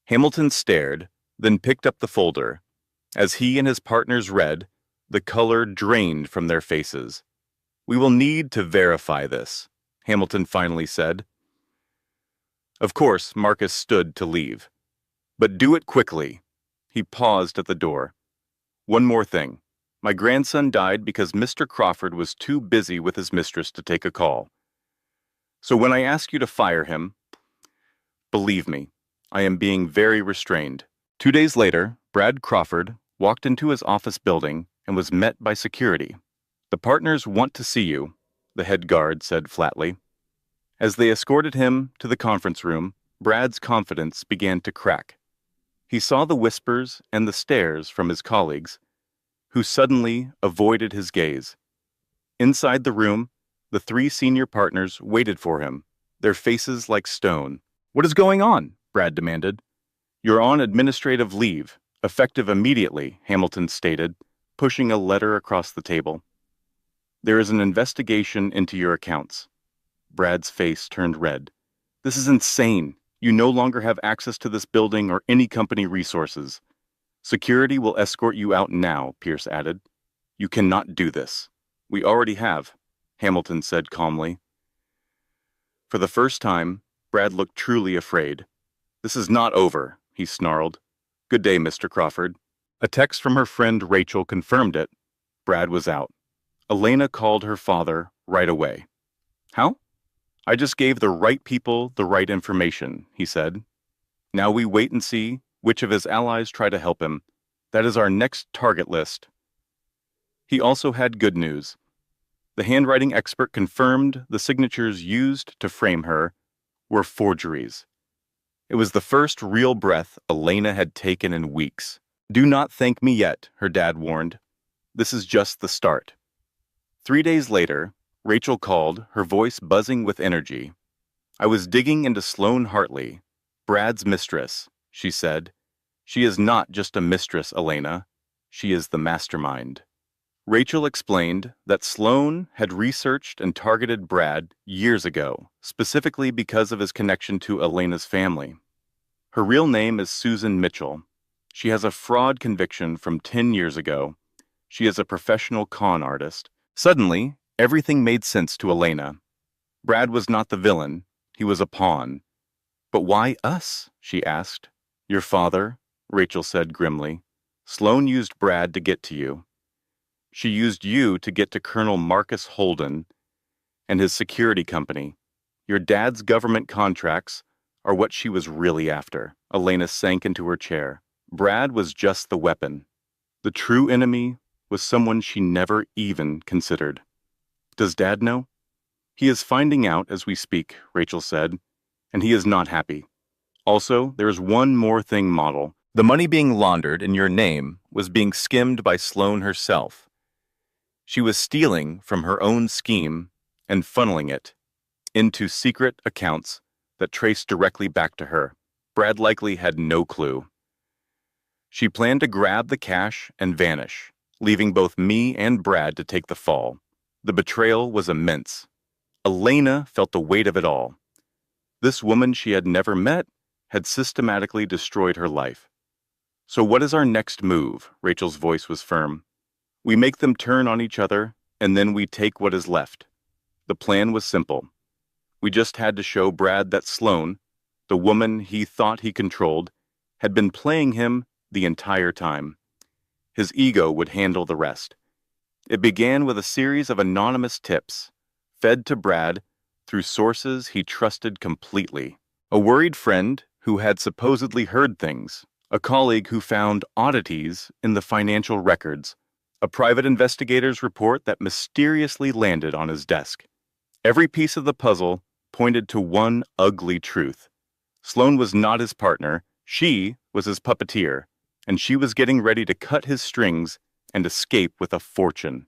Hamilton stared, then picked up the folder. As he and his partners read, the color drained from their faces. We will need to verify this, Hamilton finally said. Of course, Marcus stood to leave. But do it quickly. He paused at the door. One more thing. My grandson died because Mr. Crawford was too busy with his mistress to take a call. So when I ask you to fire him, believe me, I am being very restrained. 2 days later, Brad Crawford walked into his office building and was met by security. The partners want to see you, the head guard said flatly. As they escorted him to the conference room, Brad's confidence began to crack. He saw the whispers and the stares from his colleagues, who suddenly avoided his gaze. Inside the room, the three senior partners waited for him, their faces like stone. "What is going on?" Brad demanded. "You're on administrative leave, effective immediately," Hamilton stated, pushing a letter across the table. "There is an investigation into your accounts." Brad's face turned red. "This is insane. You no longer have access to this building or any company resources. Security will escort you out now," Pierce added. "You cannot do this." "We already have," Hamilton said calmly. For the first time, Brad looked truly afraid. "This is not over," he snarled. "Good day, Mr. Crawford." A text from her friend Rachel confirmed it. Brad was out. Elena called her father right away. "How?" "I just gave the right people the right information," he said. "Now we wait and see which of his allies try to help him. That is our next target list." He also had good news. The handwriting expert confirmed the signatures used to frame her were forgeries. It was the first real breath Elena had taken in weeks. "Do not thank me yet," her dad warned. "This is just the start." 3 days later, Rachel called, her voice buzzing with energy. "I was digging into Sloane Hartley, Brad's mistress," she said. "She is not just a mistress, Elena. She is the mastermind." Rachel explained that Sloane had researched and targeted Brad years ago, specifically because of his connection to Elena's family. Her real name is Susan Mitchell. She has a fraud conviction from 10 years ago. She is a professional con artist. Suddenly, everything made sense to Elena. Brad was not the villain. He was a pawn. "But why us?" she asked. "Your father," Rachel said grimly. "Sloane used Brad to get to you. She used you to get to Colonel Marcus Holden and his security company. Your dad's government contracts are what she was really after." Elena sank into her chair. Brad was just the weapon. The true enemy was someone she never even considered. "Does Dad know?" "He is finding out as we speak," Rachel said, "and he is not happy. Also, there is one more thing, Model. The money being laundered in your name was being skimmed by Sloane herself. She was stealing from her own scheme and funneling it into secret accounts that traced directly back to her. Brad likely had no clue. She planned to grab the cash and vanish, leaving both me and Brad to take the fall. The betrayal was immense. Elena felt the weight of it all. This woman she had never met had systematically destroyed her life. "So what is our next move?" Rachel's voice was firm. "We make them turn on each other, and then we take what is left." The plan was simple. We just had to show Brad that Sloane, the woman he thought he controlled, had been playing him the entire time. His ego would handle the rest. It began with a series of anonymous tips, fed to Brad through sources he trusted completely. A worried friend who had supposedly heard things, a colleague who found oddities in the financial records, a private investigator's report that mysteriously landed on his desk. Every piece of the puzzle pointed to one ugly truth. Sloane was not his partner, she was his puppeteer, and she was getting ready to cut his strings and escape with a fortune.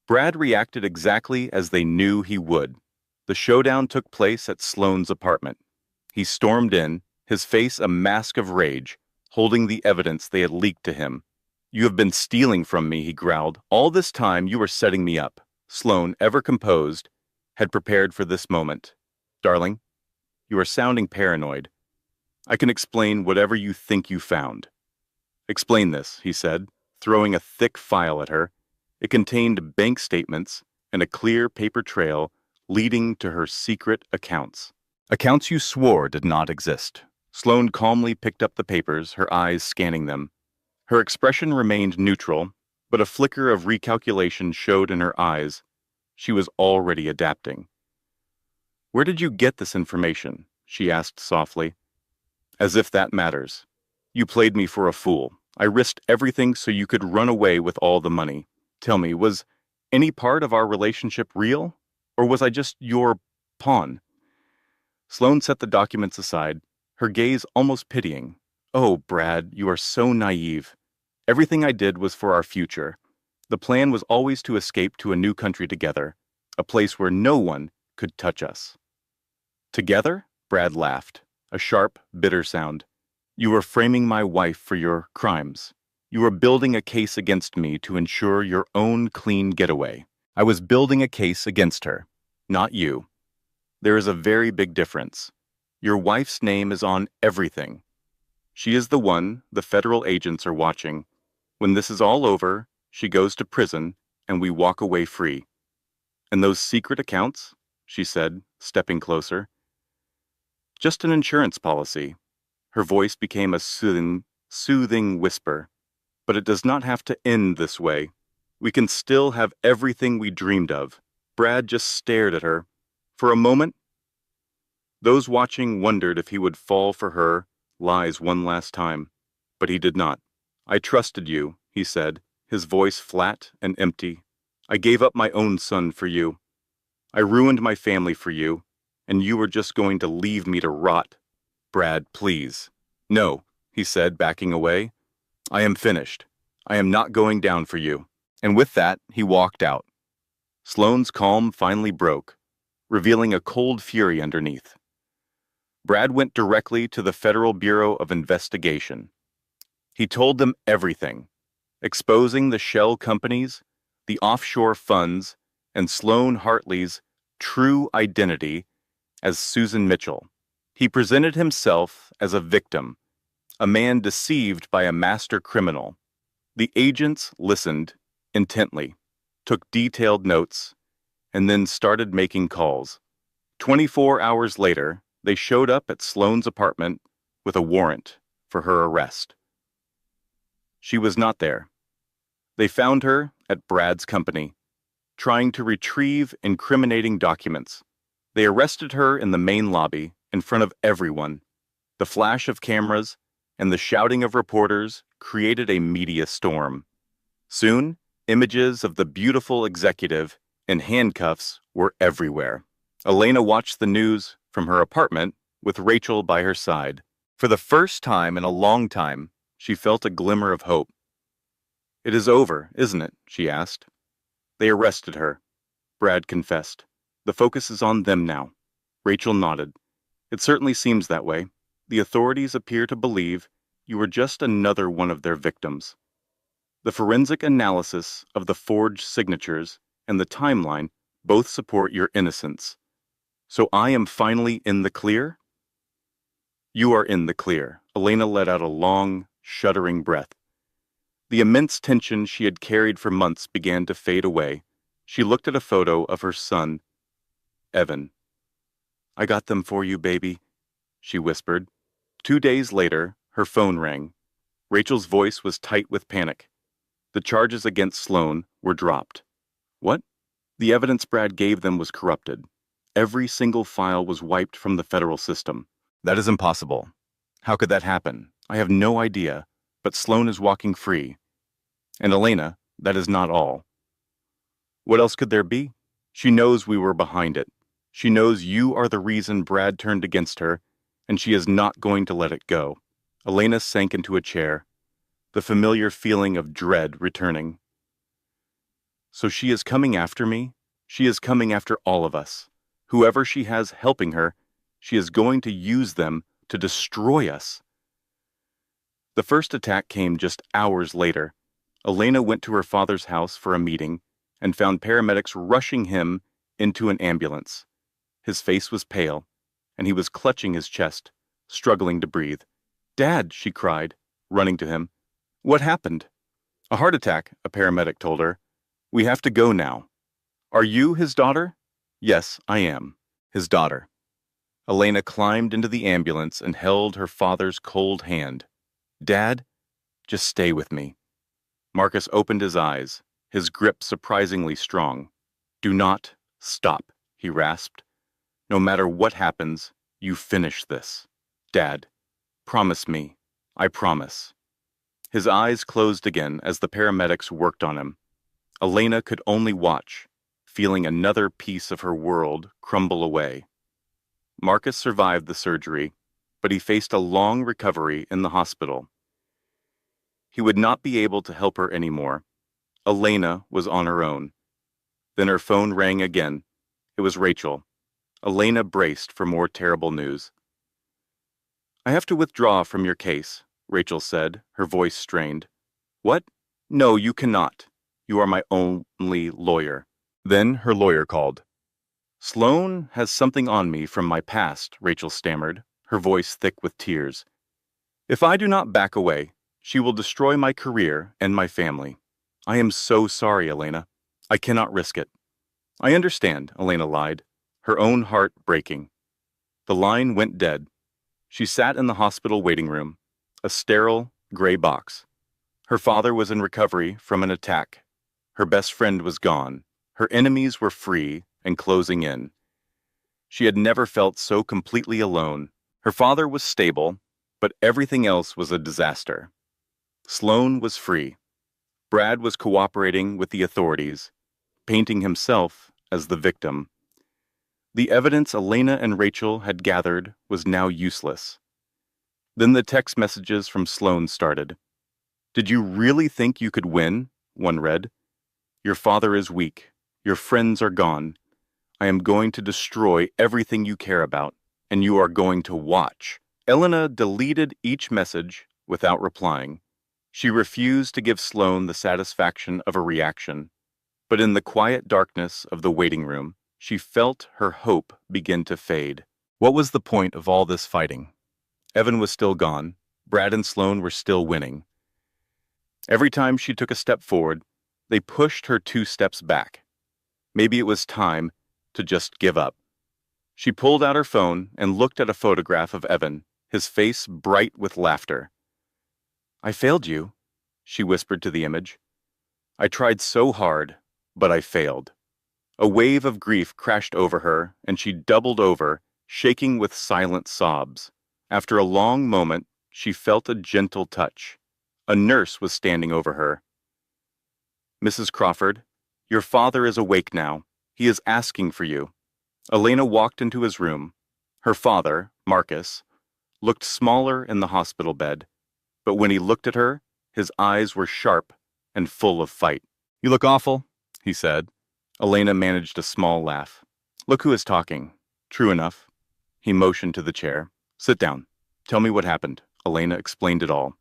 Brad reacted exactly as they knew he would. The showdown took place at Sloane's apartment. He stormed in, his face a mask of rage, holding the evidence they had leaked to him. "You have been stealing from me," he growled. "All this time you were setting me up." Sloane, ever composed, had prepared for this moment. "Darling, you are sounding paranoid. I can explain whatever you think you found." "Explain this," he said, throwing a thick file at her. It contained bank statements and a clear paper trail leading to her secret accounts. Accounts you swore did not exist. Sloane calmly picked up the papers, her eyes scanning them. Her expression remained neutral, but a flicker of recalculation showed in her eyes. She was already adapting. "Where did you get this information?" she asked softly. "As if that matters. You played me for a fool. I risked everything so you could run away with all the money. Tell me, was any part of our relationship real? Or was I just your pawn?" Sloane set the documents aside, her gaze almost pitying. Oh, Brad, you are so naive. Everything I did was for our future. The plan was always to escape to a new country together, a place where no one could touch us. Together? Brad laughed, a sharp, bitter sound. You were framing my wife for your crimes. You were building a case against me to ensure your own clean getaway. I was building a case against her, not you. There is a very big difference. Your wife's name is on everything. She is the one the federal agents are watching. When this is all over, she goes to prison, and we walk away free. And those secret accounts? She said, stepping closer. Just an insurance policy. Her voice became a soothing whisper. But it does not have to end this way. We can still have everything we dreamed of. Brad just stared at her. For a moment, those watching wondered if he would fall for her lies one last time. But he did not. I trusted you, he said, his voice flat and empty. I gave up my own son for you. I ruined my family for you, and you were just going to leave me to rot. Brad, please. No, he said, backing away. I am finished. I am not going down for you. And with that, he walked out. Sloane's calm finally broke, revealing a cold fury underneath. Brad went directly to the Federal Bureau of Investigation. He told them everything, exposing the shell companies, the offshore funds, and Sloane Hartley's true identity as Susan Mitchell. He presented himself as a victim, a man deceived by a master criminal. The agents listened intently, took detailed notes, and then started making calls. 24 hours later, they showed up at Sloane's apartment with a warrant for her arrest. She was not there. They found her at Brad's company, trying to retrieve incriminating documents. They arrested her in the main lobby in front of everyone. The flash of cameras and the shouting of reporters created a media storm. Soon, images of the beautiful executive in handcuffs were everywhere. Elena watched the news from her apartment with Rachel by her side. For the first time in a long time, she felt a glimmer of hope. It is over, isn't it? She asked. They arrested her. Brad confessed. The focus is on them now. Rachel nodded. It certainly seems that way. The authorities appear to believe you were just another one of their victims. The forensic analysis of the forged signatures and the timeline both support your innocence. So I am finally in the clear? You are in the clear. Elena let out a long, shuddering breath. The immense tension she had carried for months began to fade away. She looked at a photo of her son, Evan. I got them for you, baby, she whispered. 2 days later, her phone rang. Rachel's voice was tight with panic. The charges against Sloane were dropped. What? The evidence Brad gave them was corrupted. Every single file was wiped from the federal system. That is impossible. How could that happen? I have no idea, but Sloane is walking free. And Elena, that is not all. What else could there be? She knows we were behind it. She knows you are the reason Brad turned against her, and she is not going to let it go. Elena sank into a chair, the familiar feeling of dread returning. So she is coming after me? She is coming after all of us. Whoever she has helping her, she is going to use them to destroy us. The first attack came just hours later. Elena went to her father's house for a meeting and found paramedics rushing him into an ambulance. His face was pale, and he was clutching his chest, struggling to breathe. Dad, she cried, running to him. What happened? A heart attack, a paramedic told her. We have to go now. Are you his daughter? Yes, I am. His daughter. Elena climbed into the ambulance and held her father's cold hand. Dad, just stay with me. Marcus opened his eyes, his grip surprisingly strong. Do not stop, he rasped. No matter what happens, you finish this. Dad, promise me. I promise. His eyes closed again as the paramedics worked on him. Elena could only watch, feeling another piece of her world crumble away. Marcus survived the surgery, but he faced a long recovery in the hospital. He would not be able to help her anymore. Elena was on her own. Then her phone rang again. It was Rachel. Elena braced for more terrible news. "I have to withdraw from your case," Rachel said, her voice strained. "What? No, you cannot. You are my only lawyer." Then her lawyer called. "Sloane has something on me from my past," Rachel stammered, her voice thick with tears. "If I do not back away, she will destroy my career and my family. I am so sorry, Elena. I cannot risk it." "I understand," Elena lied, her own heart breaking. The line went dead. She sat in the hospital waiting room, a sterile, gray box. Her father was in recovery from an attack. Her best friend was gone. Her enemies were free and closing in. She had never felt so completely alone. Her father was stable, but everything else was a disaster. Sloane was free. Brad was cooperating with the authorities, painting himself as the victim. The evidence Elena and Rachel had gathered was now useless. Then the text messages from Sloane started. "Did you really think you could win?" one read. "Your father is weak. Your friends are gone. I am going to destroy everything you care about, and you are going to watch." Elena deleted each message without replying. She refused to give Sloane the satisfaction of a reaction. But in the quiet darkness of the waiting room, she felt her hope begin to fade. What was the point of all this fighting? Evan was still gone. Brad and Sloane were still winning. Every time she took a step forward, they pushed her 2 steps back. Maybe it was time to just give up. She pulled out her phone and looked at a photograph of Evan, his face bright with laughter. "I failed you," she whispered to the image. "I tried so hard, but I failed." A wave of grief crashed over her, and she doubled over, shaking with silent sobs. After a long moment, she felt a gentle touch. A nurse was standing over her. "Mrs. Crawford, your father is awake now. He is asking for you." Elena walked into his room. Her father, Marcus, looked smaller in the hospital bed, but when he looked at her, his eyes were sharp and full of fight. "You look awful," he said. Elena managed a small laugh. "Look who is talking." "True enough." He motioned to the chair. "Sit down. Tell me what happened." Elena explained it all.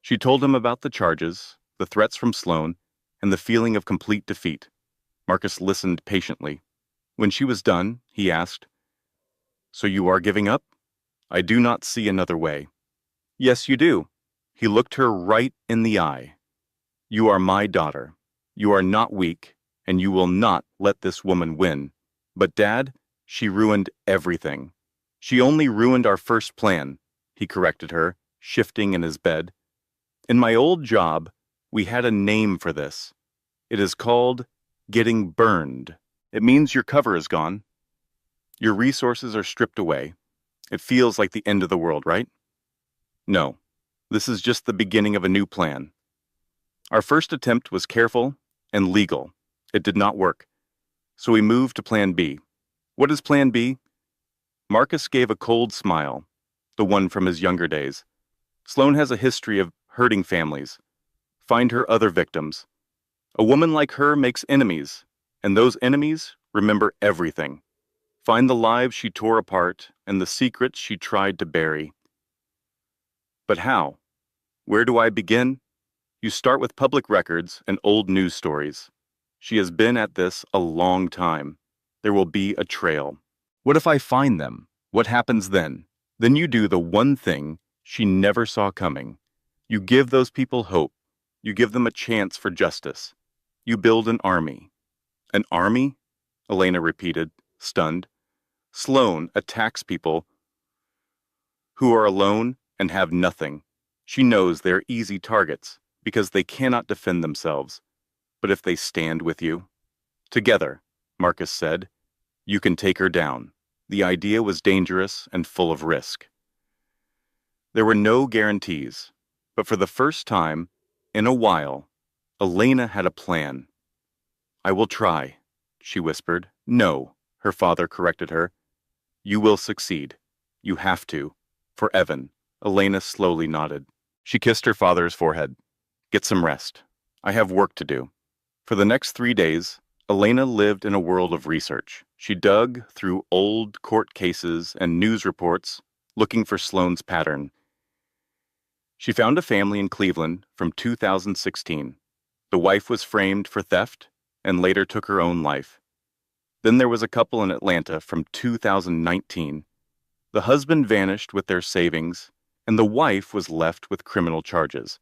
She told him about the charges, the threats from Sloane, and the feeling of complete defeat. Marcus listened patiently. When she was done, he asked, "So you are giving up?" "I do not see another way." "Yes, you do." He looked her right in the eye. "You are my daughter. You are not weak, and you will not let this woman win. But Dad, she ruined everything. She only ruined our first plan," he corrected her, shifting in his bed. "In my old job, we had a name for this. It is called getting burned. It means your cover is gone. Your resources are stripped away. It feels like the end of the world, right? No, this is just the beginning of a new plan. Our first attempt was careful and legal. It did not work. So we moved to Plan B. What is Plan B?" Marcus gave a cold smile, the one from his younger days. "Sloane has a history of hurting families. Find her other victims. A woman like her makes enemies, and those enemies remember everything. Find the lives she tore apart and the secrets she tried to bury." "But how? Where do I begin?" "You start with public records and old news stories. She has been at this a long time. There will be a trail. What if I find them? What happens then?" "Then you do the one thing she never saw coming. You give those people hope. You give them a chance for justice. You build an army." "An army?" Elena repeated, stunned. "Sloane attacks people who are alone and have nothing. She knows they're easy targets because they cannot defend themselves. But if they stand with you—" "Together," Marcus said, "you can take her down." The idea was dangerous and full of risk. There were no guarantees, but for the first time in a while, Elena had a plan. "I will try," she whispered. "No," her father corrected her. You will succeed. You have to. For Evan. Elena slowly nodded. She kissed her father's forehead. Get some rest. I have work to do. For the next 3 days, Elena lived in a world of research. She dug through old court cases and news reports, looking for Sloane's pattern. She found a family in Cleveland from 2016. The wife was framed for theft and later took her own life. Then there was a couple in Atlanta from 2019. The husband vanished with their savings, and the wife was left with criminal charges.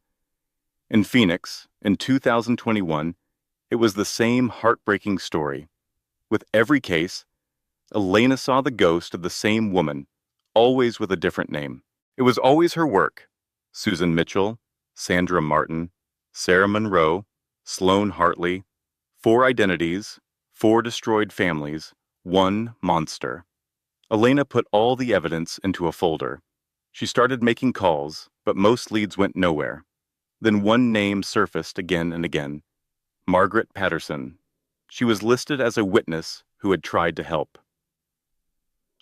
In Phoenix, in 2021, it was the same heartbreaking story. With every case, Elena saw the ghost of the same woman, always with a different name. It was always her work. Susan Mitchell, Sandra Martin, Sarah Monroe, Sloane Hartley, 4 identities, 4 destroyed families, 1 monster. Elena put all the evidence into a folder. She started making calls, but most leads went nowhere. Then one name surfaced again and again. Margaret Patterson. She was listed as a witness who had tried to help.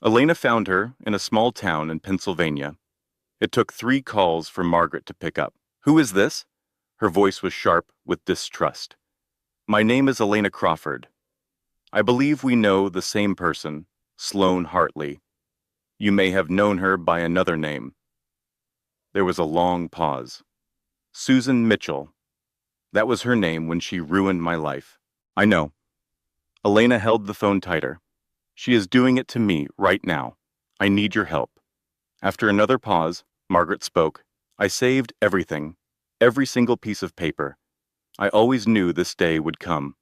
Elena found her in a small town in Pennsylvania. It took 3 calls for Margaret to pick up. Who is this? Her voice was sharp with distrust. My name is Elena Crawford. I believe we know the same person, Sloane Hartley. You may have known her by another name. There was a long pause. Susan Mitchell. That was her name when she ruined my life. I know. Elena held the phone tighter. She is doing it to me right now. I need your help. After another pause, Margaret spoke. I saved everything, every single piece of paper. I always knew this day would come.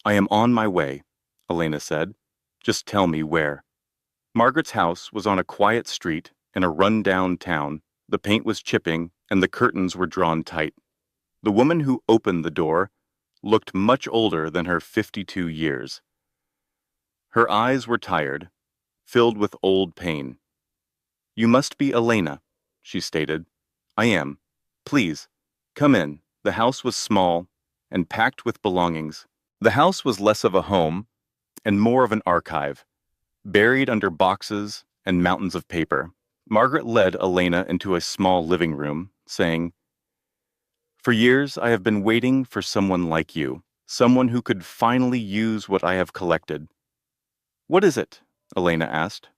I am on my way, Elena said. Just tell me where. Margaret's house was on a quiet street in a run-down town. The paint was chipping and the curtains were drawn tight. The woman who opened the door looked much older than her 52 years. Her eyes were tired, filled with old pain. You must be Elena, she stated. I am. Please, come in. The house was small and packed with belongings. The house was less of a home and more of an archive, buried under boxes and mountains of paper. Margaret led Elena into a small living room, saying, For years I have been waiting for someone like you, someone who could finally use what I have collected. What is it? Elena asked.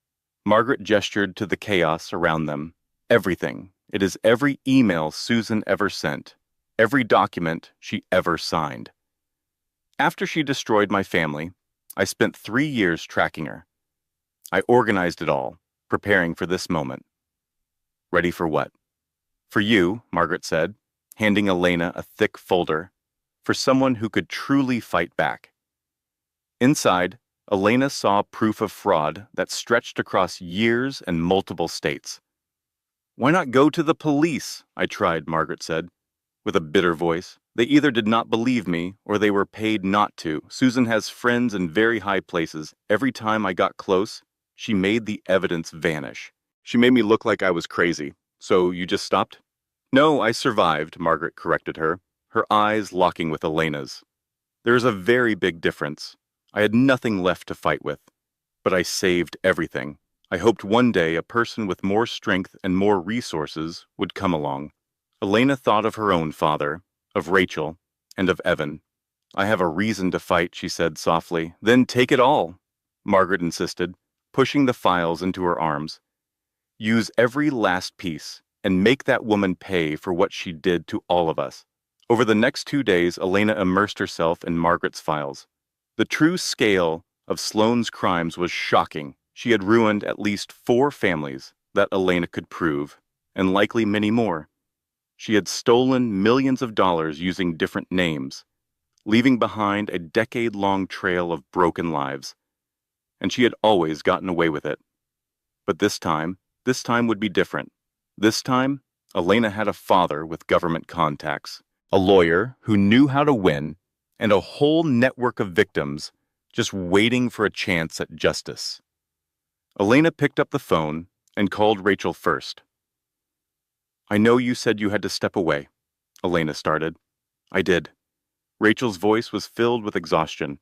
Margaret gestured to the chaos around them. Everything. It is every email Susan ever sent, every document she ever signed. After she destroyed my family, I spent 3 years tracking her. I organized it all, preparing for this moment. Ready for what? For you, Margaret said, handing Elena a thick folder, for someone who could truly fight back. Inside, Elena saw proof of fraud that stretched across years and multiple states. Why not go to the police? I tried, Margaret said, with a bitter voice. They either did not believe me or they were paid not to. Susan has friends in very high places. Every time I got close, she made the evidence vanish. She made me look like I was crazy. So you just stopped? No, I survived, Margaret corrected her, her eyes locking with Elena's. There is a very big difference. I had nothing left to fight with, but I saved everything. I hoped one day a person with more strength and more resources would come along. Elena thought of her own father, of Rachel, and of Evan. I have a reason to fight, she said softly. Then take it all, Margaret insisted, pushing the files into her arms. Use every last piece and make that woman pay for what she did to all of us. Over the next 2 days, Elena immersed herself in Margaret's files. The true scale of Sloane's crimes was shocking. She had ruined at least 4 families that Elena could prove, and likely many more. She had stolen millions of dollars using different names, leaving behind a decade-long trail of broken lives. And she had always gotten away with it. But this time would be different. This time, Elena had a father with government contacts, a lawyer who knew how to win, and a whole network of victims just waiting for a chance at justice. Elena picked up the phone and called Rachel first. I know you said you had to step away, Elena started. I did. Rachel's voice was filled with exhaustion.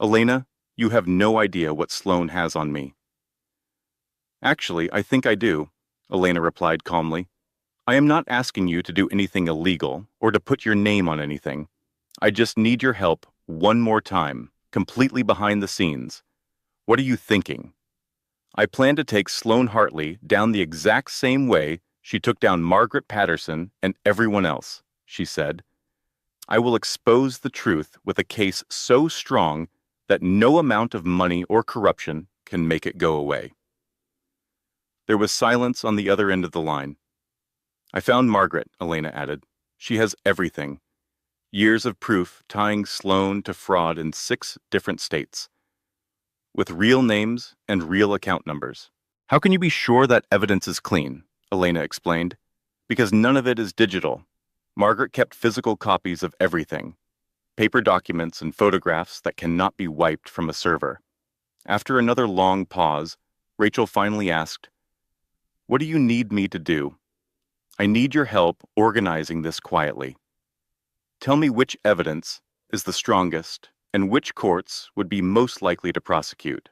Elena, you have no idea what Sloane has on me. Actually, I think I do, Elena replied calmly. I am not asking you to do anything illegal or to put your name on anything. I just need your help one more time, completely behind the scenes. What are you thinking? I plan to take Sloane Hartley down the exact same way she took down Margaret Patterson and everyone else, she said. I will expose the truth with a case so strong that no amount of money or corruption can make it go away. There was silence on the other end of the line. I found Margaret, Elena added. She has everything. Years of proof tying Sloane to fraud in 6 different states, with real names and real account numbers. How can you be sure that evidence is clean? Elena explained. Because none of it is digital. Margaret kept physical copies of everything, paper documents and photographs that cannot be wiped from a server. After another long pause, Rachel finally asked, "What do you need me to do?" "I need your help organizing this quietly. Tell me which evidence is the strongest and which courts would be most likely to prosecute."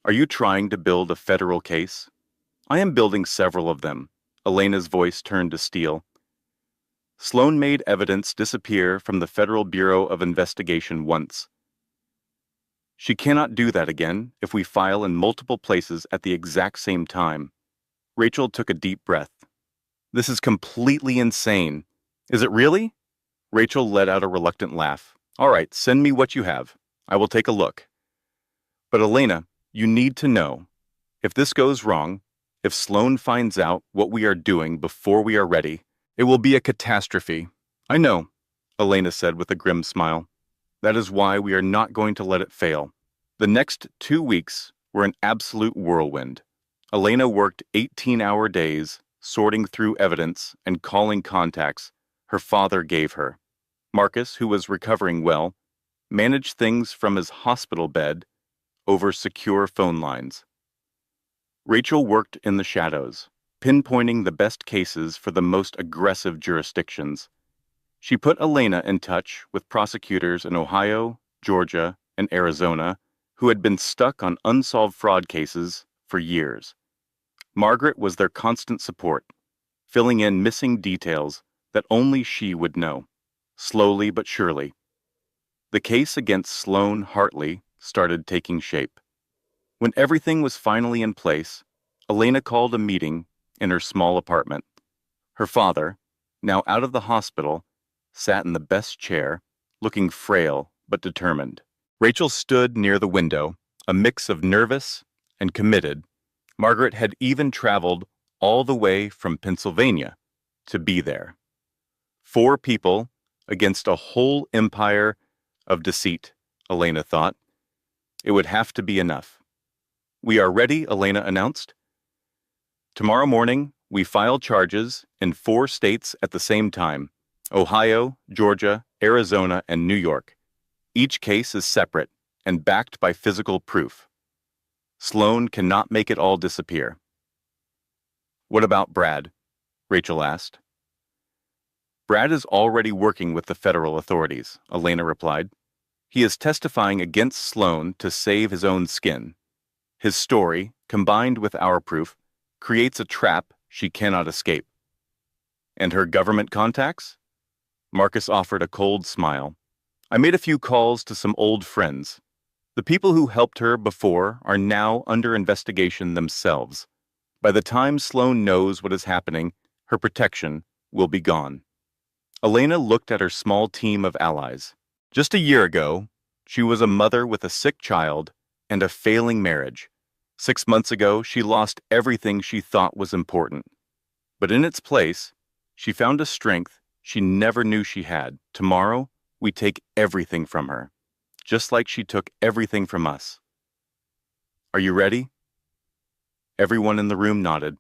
"Are you trying to build a federal case?" "I am building several of them." Elena's voice turned to steel. Sloane made evidence disappear from the Federal Bureau of Investigation once. She cannot do that again if we file in multiple places at the exact same time. Rachel took a deep breath. This is completely insane. Is it really? Rachel let out a reluctant laugh. All right, send me what you have. I will take a look. But Elena, you need to know. If this goes wrong, if Sloane finds out what we are doing before we are ready, it will be a catastrophe. I know, Elena said with a grim smile. That is why we are not going to let it fail. The next 2 weeks were an absolute whirlwind. Elena worked 18-hour days, sorting through evidence and calling contacts her father gave her. Marcus, who was recovering well, managed things from his hospital bed over secure phone lines. Rachel worked in the shadows, pinpointing the best cases for the most aggressive jurisdictions. She put Elena in touch with prosecutors in Ohio, Georgia, and Arizona who had been stuck on unsolved fraud cases for years. Margaret was their constant support, filling in missing details that only she would know, slowly but surely. The case against Sloane Hartley started taking shape. When everything was finally in place, Elena called a meeting in her small apartment. Her father, now out of the hospital, sat in the best chair, looking frail but determined. Rachel stood near the window, a mix of nervous and committed. Margaret had even traveled all the way from Pennsylvania to be there. 4 people against a whole empire of deceit, Elena thought. It would have to be enough. We are ready, Elena announced. Tomorrow morning, we file charges in 4 states at the same time: Ohio, Georgia, Arizona, and New York. Each case is separate and backed by physical proof. Sloane cannot make it all disappear. What about Brad? Rachel asked. Brad is already working with the federal authorities, Elena replied. He is testifying against Sloane to save his own skin. His story, combined with our proof, creates a trap she cannot escape. And her government contacts? Marcus offered a cold smile. I made a few calls to some old friends. The people who helped her before are now under investigation themselves. By the time Sloane knows what is happening, her protection will be gone. Elena looked at her small team of allies. Just a year ago, she was a mother with a sick child and a failing marriage. 6 months ago, she lost everything she thought was important. But in its place, she found a strength she never knew she had. Tomorrow, we take everything from her, just like she took everything from us. Are you ready? Everyone in the room nodded.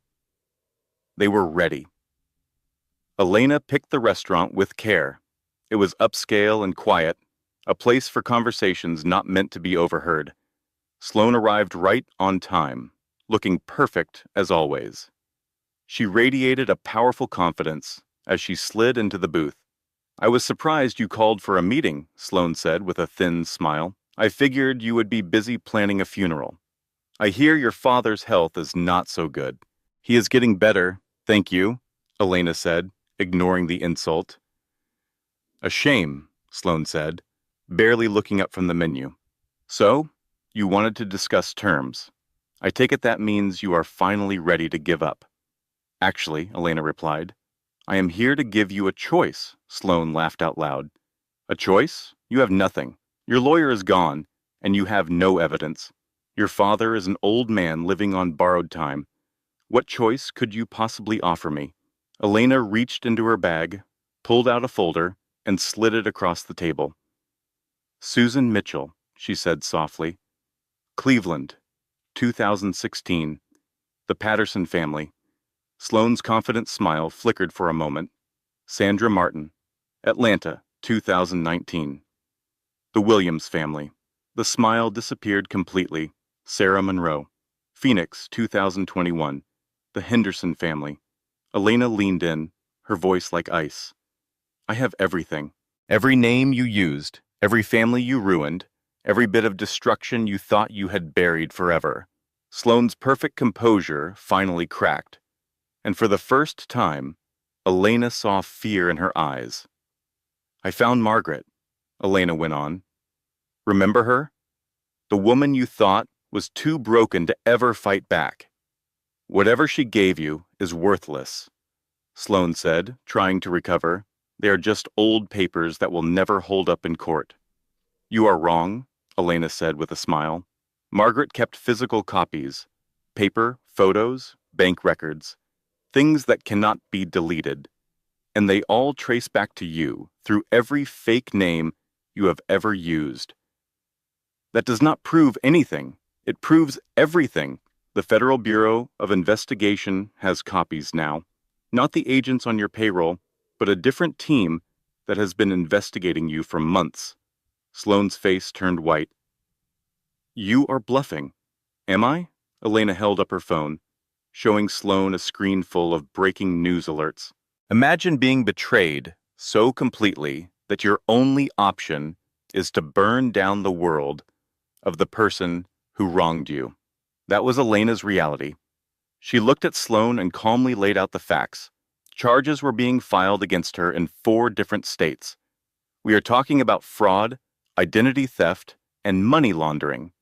They were ready. Elena picked the restaurant with care. It was upscale and quiet, a place for conversations not meant to be overheard. Sloane arrived right on time, looking perfect as always. She radiated a powerful confidence as she slid into the booth. I was surprised you called for a meeting, Sloane said with a thin smile. I figured you would be busy planning a funeral. I hear your father's health is not so good. He is getting better, thank you, Elena said, ignoring the insult. A shame, Sloane said, barely looking up from the menu. So, you wanted to discuss terms. I take it that means you are finally ready to give up. Actually, Elena replied, I am here to give you a choice, Sloane laughed out loud. A choice? You have nothing. Your lawyer is gone, and you have no evidence. Your father is an old man living on borrowed time. What choice could you possibly offer me? Elena reached into her bag, pulled out a folder, and slid it across the table. Susan Mitchell, she said softly. Cleveland, 2016. The Patterson family. Sloane's confident smile flickered for a moment. Sandra Martin, Atlanta, 2019. The Williams family. The smile disappeared completely. Sarah Monroe, Phoenix, 2021. The Henderson family. Elena leaned in, her voice like ice. I have everything. Every name you used, every family you ruined, every bit of destruction you thought you had buried forever. Sloane's perfect composure finally cracked, and for the first time, Elena saw fear in her eyes. I found Margaret, Elena went on. Remember her? The woman you thought was too broken to ever fight back. Whatever she gave you is worthless, Sloane said, trying to recover. They are just old papers that will never hold up in court. You are wrong, Elena said with a smile. Margaret kept physical copies, paper, photos, bank records, things that cannot be deleted. And they all trace back to you through every fake name you have ever used. That does not prove anything. It proves everything. The Federal Bureau of Investigation has copies now. Not the agents on your payroll, but a different team that has been investigating you for months. Sloane's face turned white. You are bluffing. Am I? Elena held up her phone, showing Sloane a screen full of breaking news alerts. Imagine being betrayed so completely that your only option is to burn down the world of the person who wronged you. That was Elena's reality. She looked at Sloane and calmly laid out the facts. Charges were being filed against her in 4 different states. We are talking about fraud, identity theft, and money laundering.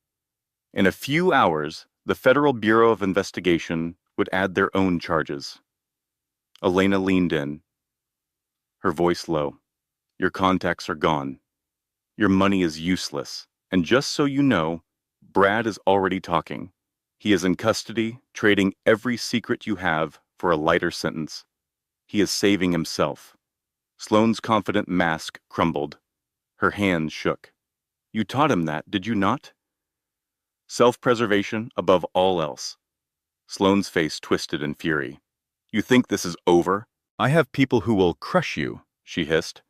In a few hours, the Federal Bureau of Investigation would add their own charges. Elena leaned in, her voice low. Your contacts are gone. Your money is useless. And just so you know, Brad is already talking. He is in custody, trading every secret you have for a lighter sentence. He is saving himself. Sloane's confident mask crumbled. Her hands shook. You taught him that, did you not? Self-preservation above all else. Sloane's face twisted in fury. You think this is over? I have people who will crush you, she hissed.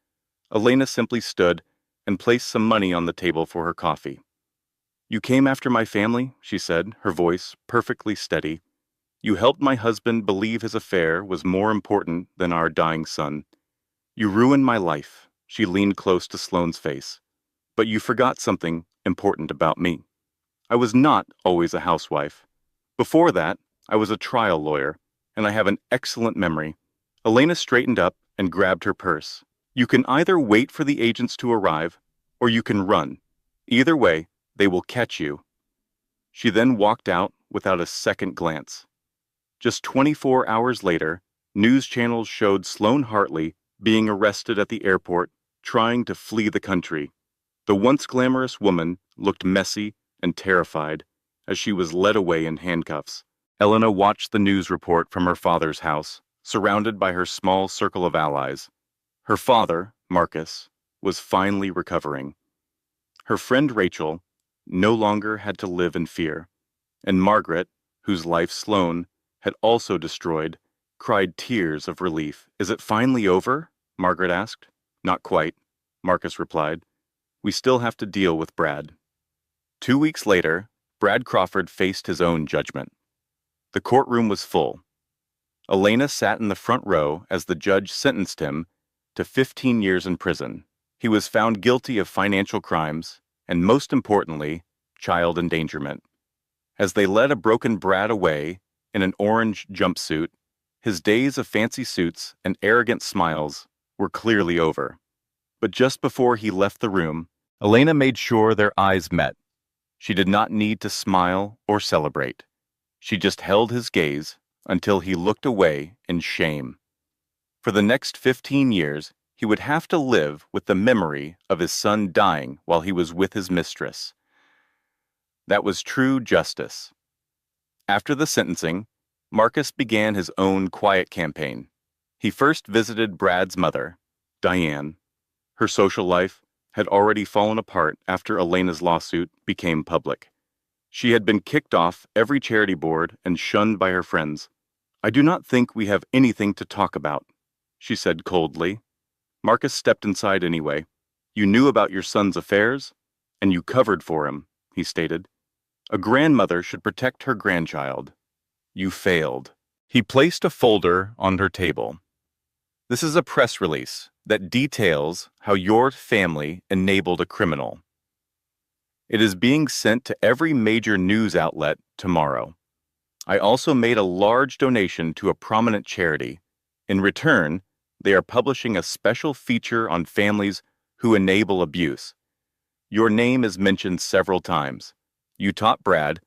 Elena simply stood and placed some money on the table for her coffee. You came after my family, she said, her voice perfectly steady. You helped my husband believe his affair was more important than our dying son. You ruined my life, she leaned close to Sloane's face. But you forgot something important about me. I was not always a housewife. Before that, I was a trial lawyer, and I have an excellent memory. Elena straightened up and grabbed her purse. You can either wait for the agents to arrive, or you can run. Either way, they will catch you. She then walked out without a second glance. Just 24 hours later, news channels showed Sloane Hartley being arrested at the airport, trying to flee the country. The once glamorous woman looked messy and terrified as she was led away in handcuffs. Elena watched the news report from her father's house, surrounded by her small circle of allies. Her father, Marcus, was finally recovering. Her friend Rachel no longer had to live in fear, and Margaret, whose life Sloane had also destroyed, cried tears of relief. Is it finally over? Margaret asked. Not quite, Marcus replied. We still have to deal with Brad. 2 weeks later, Brad Crawford faced his own judgment. The courtroom was full. Elena sat in the front row as the judge sentenced him to 15 years in prison. He was found guilty of financial crimes and, most importantly, child endangerment. As they led a broken Brad away in an orange jumpsuit, his days of fancy suits and arrogant smiles were clearly over. But just before he left the room, Elena made sure their eyes met. She did not need to smile or celebrate. She just held his gaze until he looked away in shame. For the next 15 years, he would have to live with the memory of his son dying while he was with his mistress. That was true justice. After the sentencing, Marcus began his own quiet campaign. He first visited Brad's mother, Diane. Her social life had already fallen apart after Elena's lawsuit became public. She had been kicked off every charity board and shunned by her friends. "I do not think we have anything to talk about," she said coldly. Marcus stepped inside anyway. "You knew about your son's affairs, and you covered for him," he stated. "A grandmother should protect her grandchild. You failed." He placed a folder on her table. "This is a press release that details how your family enabled a criminal. It is being sent to every major news outlet tomorrow. I also made a large donation to a prominent charity. In return, they are publishing a special feature on families who enable abuse. Your name is mentioned several times. You taught Brad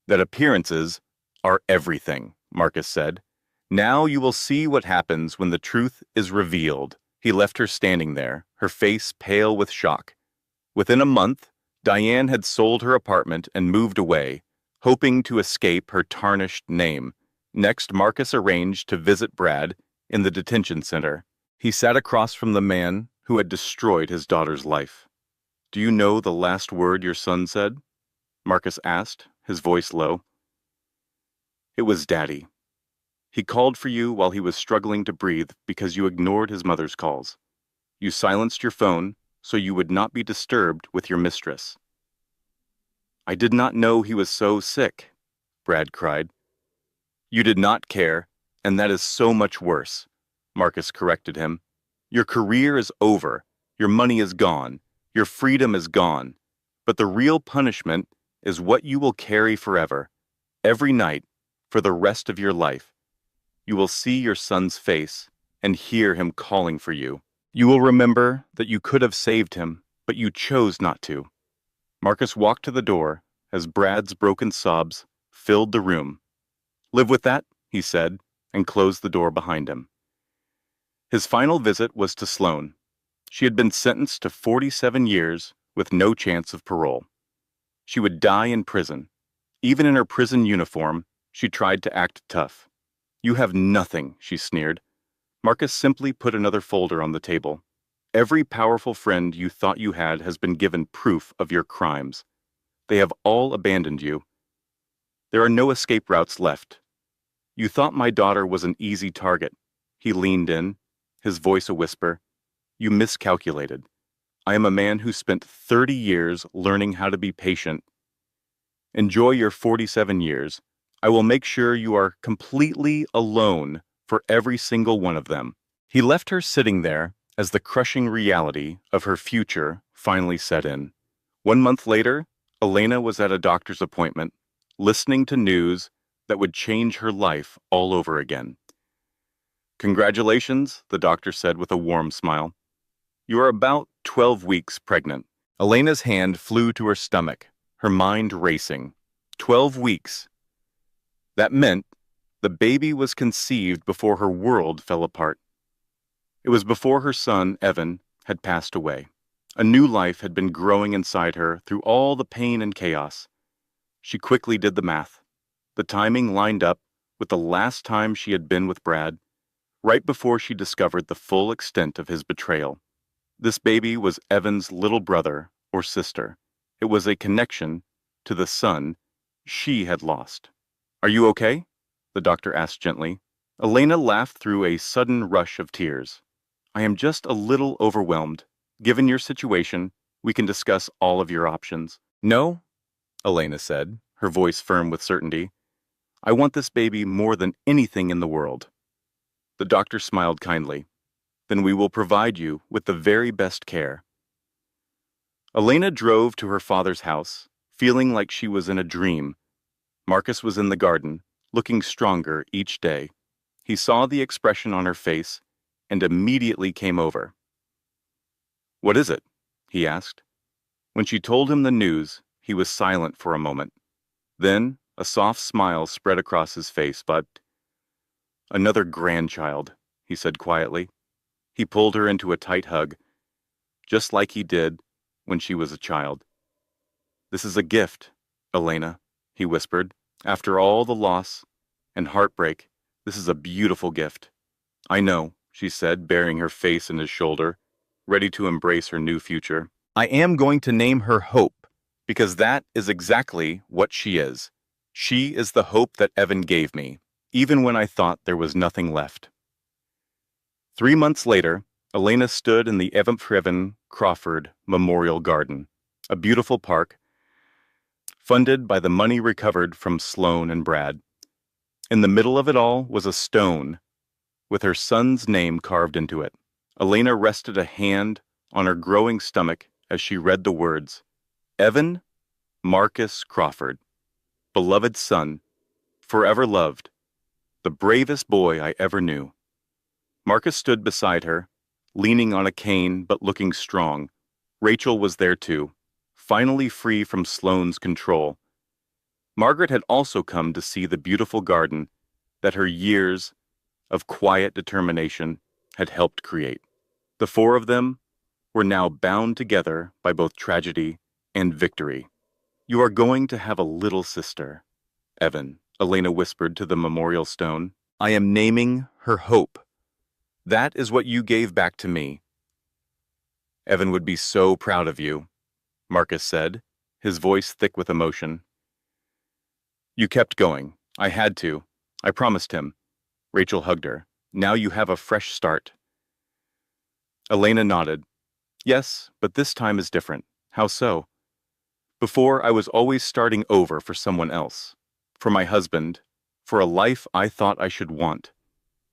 that appearances are everything," Marcus said. "Now you will see what happens when the truth is revealed." He left her standing there, her face pale with shock. Within a month, Diane had sold her apartment and moved away, hoping to escape her tarnished name. Next, Marcus arranged to visit Brad in the detention center. He sat across from the man who had destroyed his daughter's life. "Do you know the last word your son said?" Marcus asked, his voice low. "It was Daddy. He called for you while he was struggling to breathe because you ignored his mother's calls. You silenced your phone so you would not be disturbed with your mistress." "I did not know he was so sick," Brad cried. "You did not care, and that is so much worse," Marcus corrected him. "Your career is over, your money is gone, your freedom is gone, but the real punishment is what you will carry forever, every night, for the rest of your life. You will see your son's face and hear him calling for you. You will remember that you could have saved him, but you chose not to." Marcus walked to the door as Brad's broken sobs filled the room. "Live with that," he said, and closed the door behind him. His final visit was to Sloane. She had been sentenced to 47 years with no chance of parole. She would die in prison. Even in her prison uniform, she tried to act tough. "You have nothing," she sneered. Marcus simply put another folder on the table. "Every powerful friend you thought you had has been given proof of your crimes. They have all abandoned you. There are no escape routes left. You thought my daughter was an easy target." He leaned in, his voice a whisper. "You miscalculated. I am a man who spent 30 years learning how to be patient. Enjoy your 47 years. I will make sure you are completely alone for every single one of them." He left her sitting there as the crushing reality of her future finally set in. 1 month later, Elena was at a doctor's appointment, listening to news that would change her life all over again. "Congratulations," the doctor said with a warm smile. "You are about 12 weeks pregnant." Elena's hand flew to her stomach, her mind racing. 12 weeks. That meant the baby was conceived before her world fell apart. It was before her son, Evan, had passed away. A new life had been growing inside her through all the pain and chaos. She quickly did the math. The timing lined up with the last time she had been with Brad, right before she discovered the full extent of his betrayal. This baby was Evan's little brother or sister. It was a connection to the son she had lost. "Are you okay?" the doctor asked gently. Elena laughed through a sudden rush of tears. "I am just a little overwhelmed. Given your situation, we can discuss all of your options." "No," Elena said, her voice firm with certainty. "I want this baby more than anything in the world." The doctor smiled kindly. "Then we will provide you with the very best care." Elena drove to her father's house, feeling like she was in a dream. Marcus was in the garden, looking stronger each day. He saw the expression on her face and immediately came over. "What is it?" he asked. When she told him the news, he was silent for a moment. Then a soft smile spread across his face, but "Another grandchild," he said quietly. He pulled her into a tight hug, just like he did when she was a child. "This is a gift, Elena," he whispered. "After all the loss and heartbreak, this is a beautiful gift." "I know," she said, burying her face in his shoulder, ready to embrace her new future. "I am going to name her Hope, because that is exactly what she is. She is the hope that Evan gave me, even when I thought there was nothing left." 3 months later, Elena stood in the Evan Crawford Memorial Garden, a beautiful park funded by the money recovered from Sloan and Brad. In the middle of it all was a stone with her son's name carved into it. Elena rested a hand on her growing stomach as she read the words, "Evan Marcus Crawford, beloved son, forever loved, the bravest boy I ever knew." Marcus stood beside her, leaning on a cane but looking strong. Rachel was there too, finally free from Sloane's control. Margaret had also come to see the beautiful garden that her years of quiet determination had helped create. The four of them were now bound together by both tragedy and victory. "You are going to have a little sister, Evan," Elena whispered to the memorial stone. "I am naming her Hope. That is what you gave back to me. Evan would be so proud of you," Marcus said, his voice thick with emotion. "You kept going. I had to. I promised him." Rachel hugged her. "Now you have a fresh start." Elena nodded. "Yes, but this time is different." "How so?" "Before, I was always starting over for someone else. For my husband. For a life I thought I should want."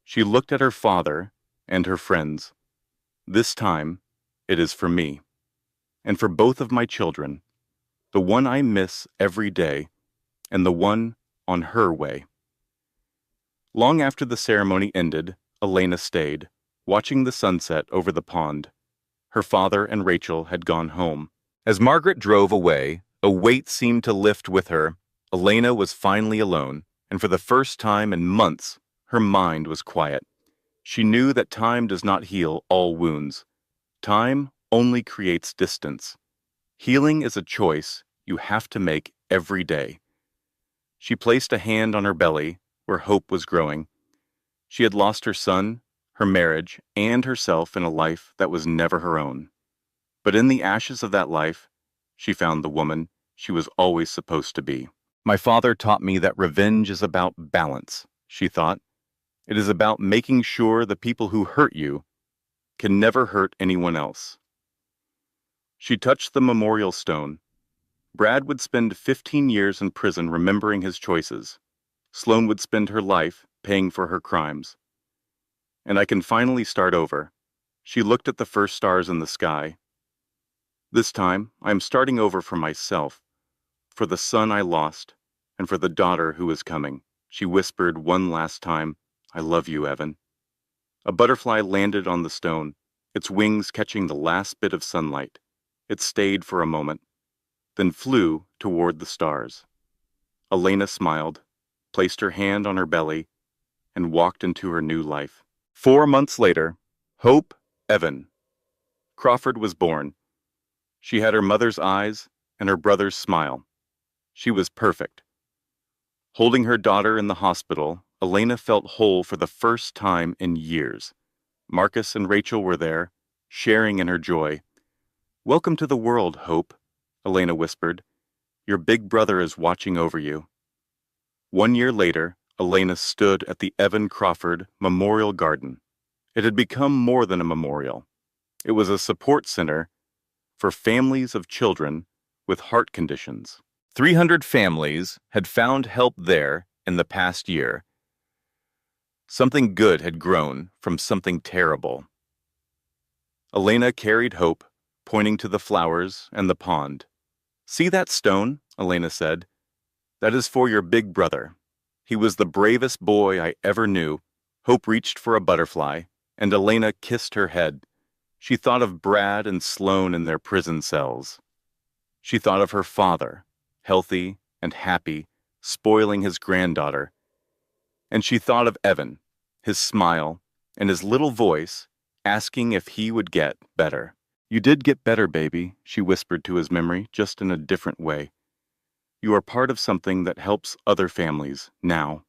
She looked at her father and her friends. "This time, it is for me. And for both of my children. The one I miss every day, and the one on her way." Long after the ceremony ended, Elena stayed, watching the sunset over the pond. Her father and Rachel had gone home. As Margaret drove away, a weight seemed to lift with her. Elena was finally alone, and for the first time in months, her mind was quiet. She knew that time does not heal all wounds. Time only creates distance. Healing is a choice you have to make every day. She placed a hand on her belly, where hope was growing. She had lost her son, her marriage, and herself in a life that was never her own. But in the ashes of that life, she found the woman she was always supposed to be. "My father taught me that revenge is about balance," she thought. "It is about making sure the people who hurt you can never hurt anyone else." She touched the memorial stone. Brad would spend 15 years in prison remembering his choices. Sloan would spend her life paying for her crimes. And I can finally start over. She looked at the first stars in the sky. "This time, I am starting over for myself, for the son I lost, and for the daughter who is coming." She whispered one last time, "I love you, Evan." A butterfly landed on the stone, its wings catching the last bit of sunlight. It stayed for a moment, then flew toward the stars. Elena smiled, placed her hand on her belly, and walked into her new life. 4 months later, Hope Evan Crawford was born. She had her mother's eyes and her brother's smile. She was perfect. Holding her daughter in the hospital, Elena felt whole for the first time in years. Marcus and Rachel were there, sharing in her joy. "Welcome to the world, Hope," Elena whispered. "Your big brother is watching over you." 1 year later, Elena stood at the Evan Crawford Memorial Garden. It had become more than a memorial. It was a support center for families of children with heart conditions. 300 families had found help there in the past year. Something good had grown from something terrible. Elena carried Hope, pointing to the flowers and the pond. "See that stone?" Elena said. That is for your big brother. He was the bravest boy I ever knew. Hope reached for a butterfly, and Elena kissed her head. She thought of Brad and Sloane in their prison cells. She thought of her father, healthy and happy, spoiling his granddaughter. And she thought of Evan, his smile, and his little voice, asking if he would get better. You did get better, baby, she whispered to his memory, just in a different way. You are part of something that helps other families, now.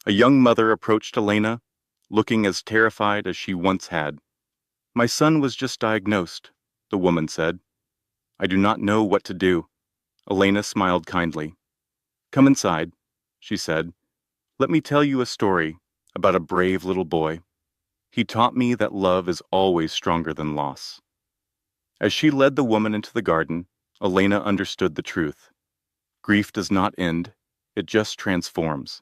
A young mother approached Elena, looking as terrified as she once had. My son was just diagnosed, the woman said. I do not know what to do. Elena smiled kindly. Come inside, she said. Let me tell you a story about a brave little boy. He taught me that love is always stronger than loss. As she led the woman into the garden, Elena understood the truth. Grief does not end, it just transforms.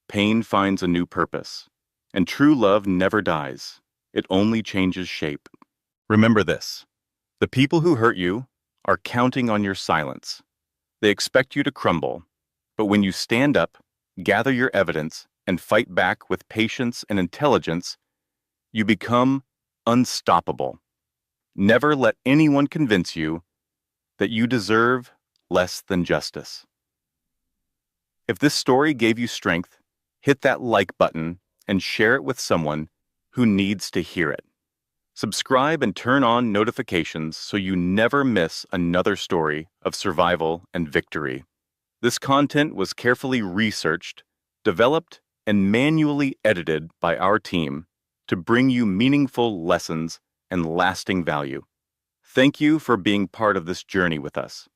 Pain finds a new purpose. And true love never dies, it only changes shape. Remember this. The people who hurt you are counting on your silence. They expect you to crumble, but when you stand up, gather your evidence, and fight back with patience and intelligence, you become unstoppable. Never let anyone convince you that you deserve less than justice. If this story gave you strength, hit that like button and share it with someone who needs to hear it. Subscribe and turn on notifications so you never miss another story of survival and victory. This content was carefully researched, developed, and manually edited by our team to bring you meaningful lessons and lasting value. Thank you for being part of this journey with us.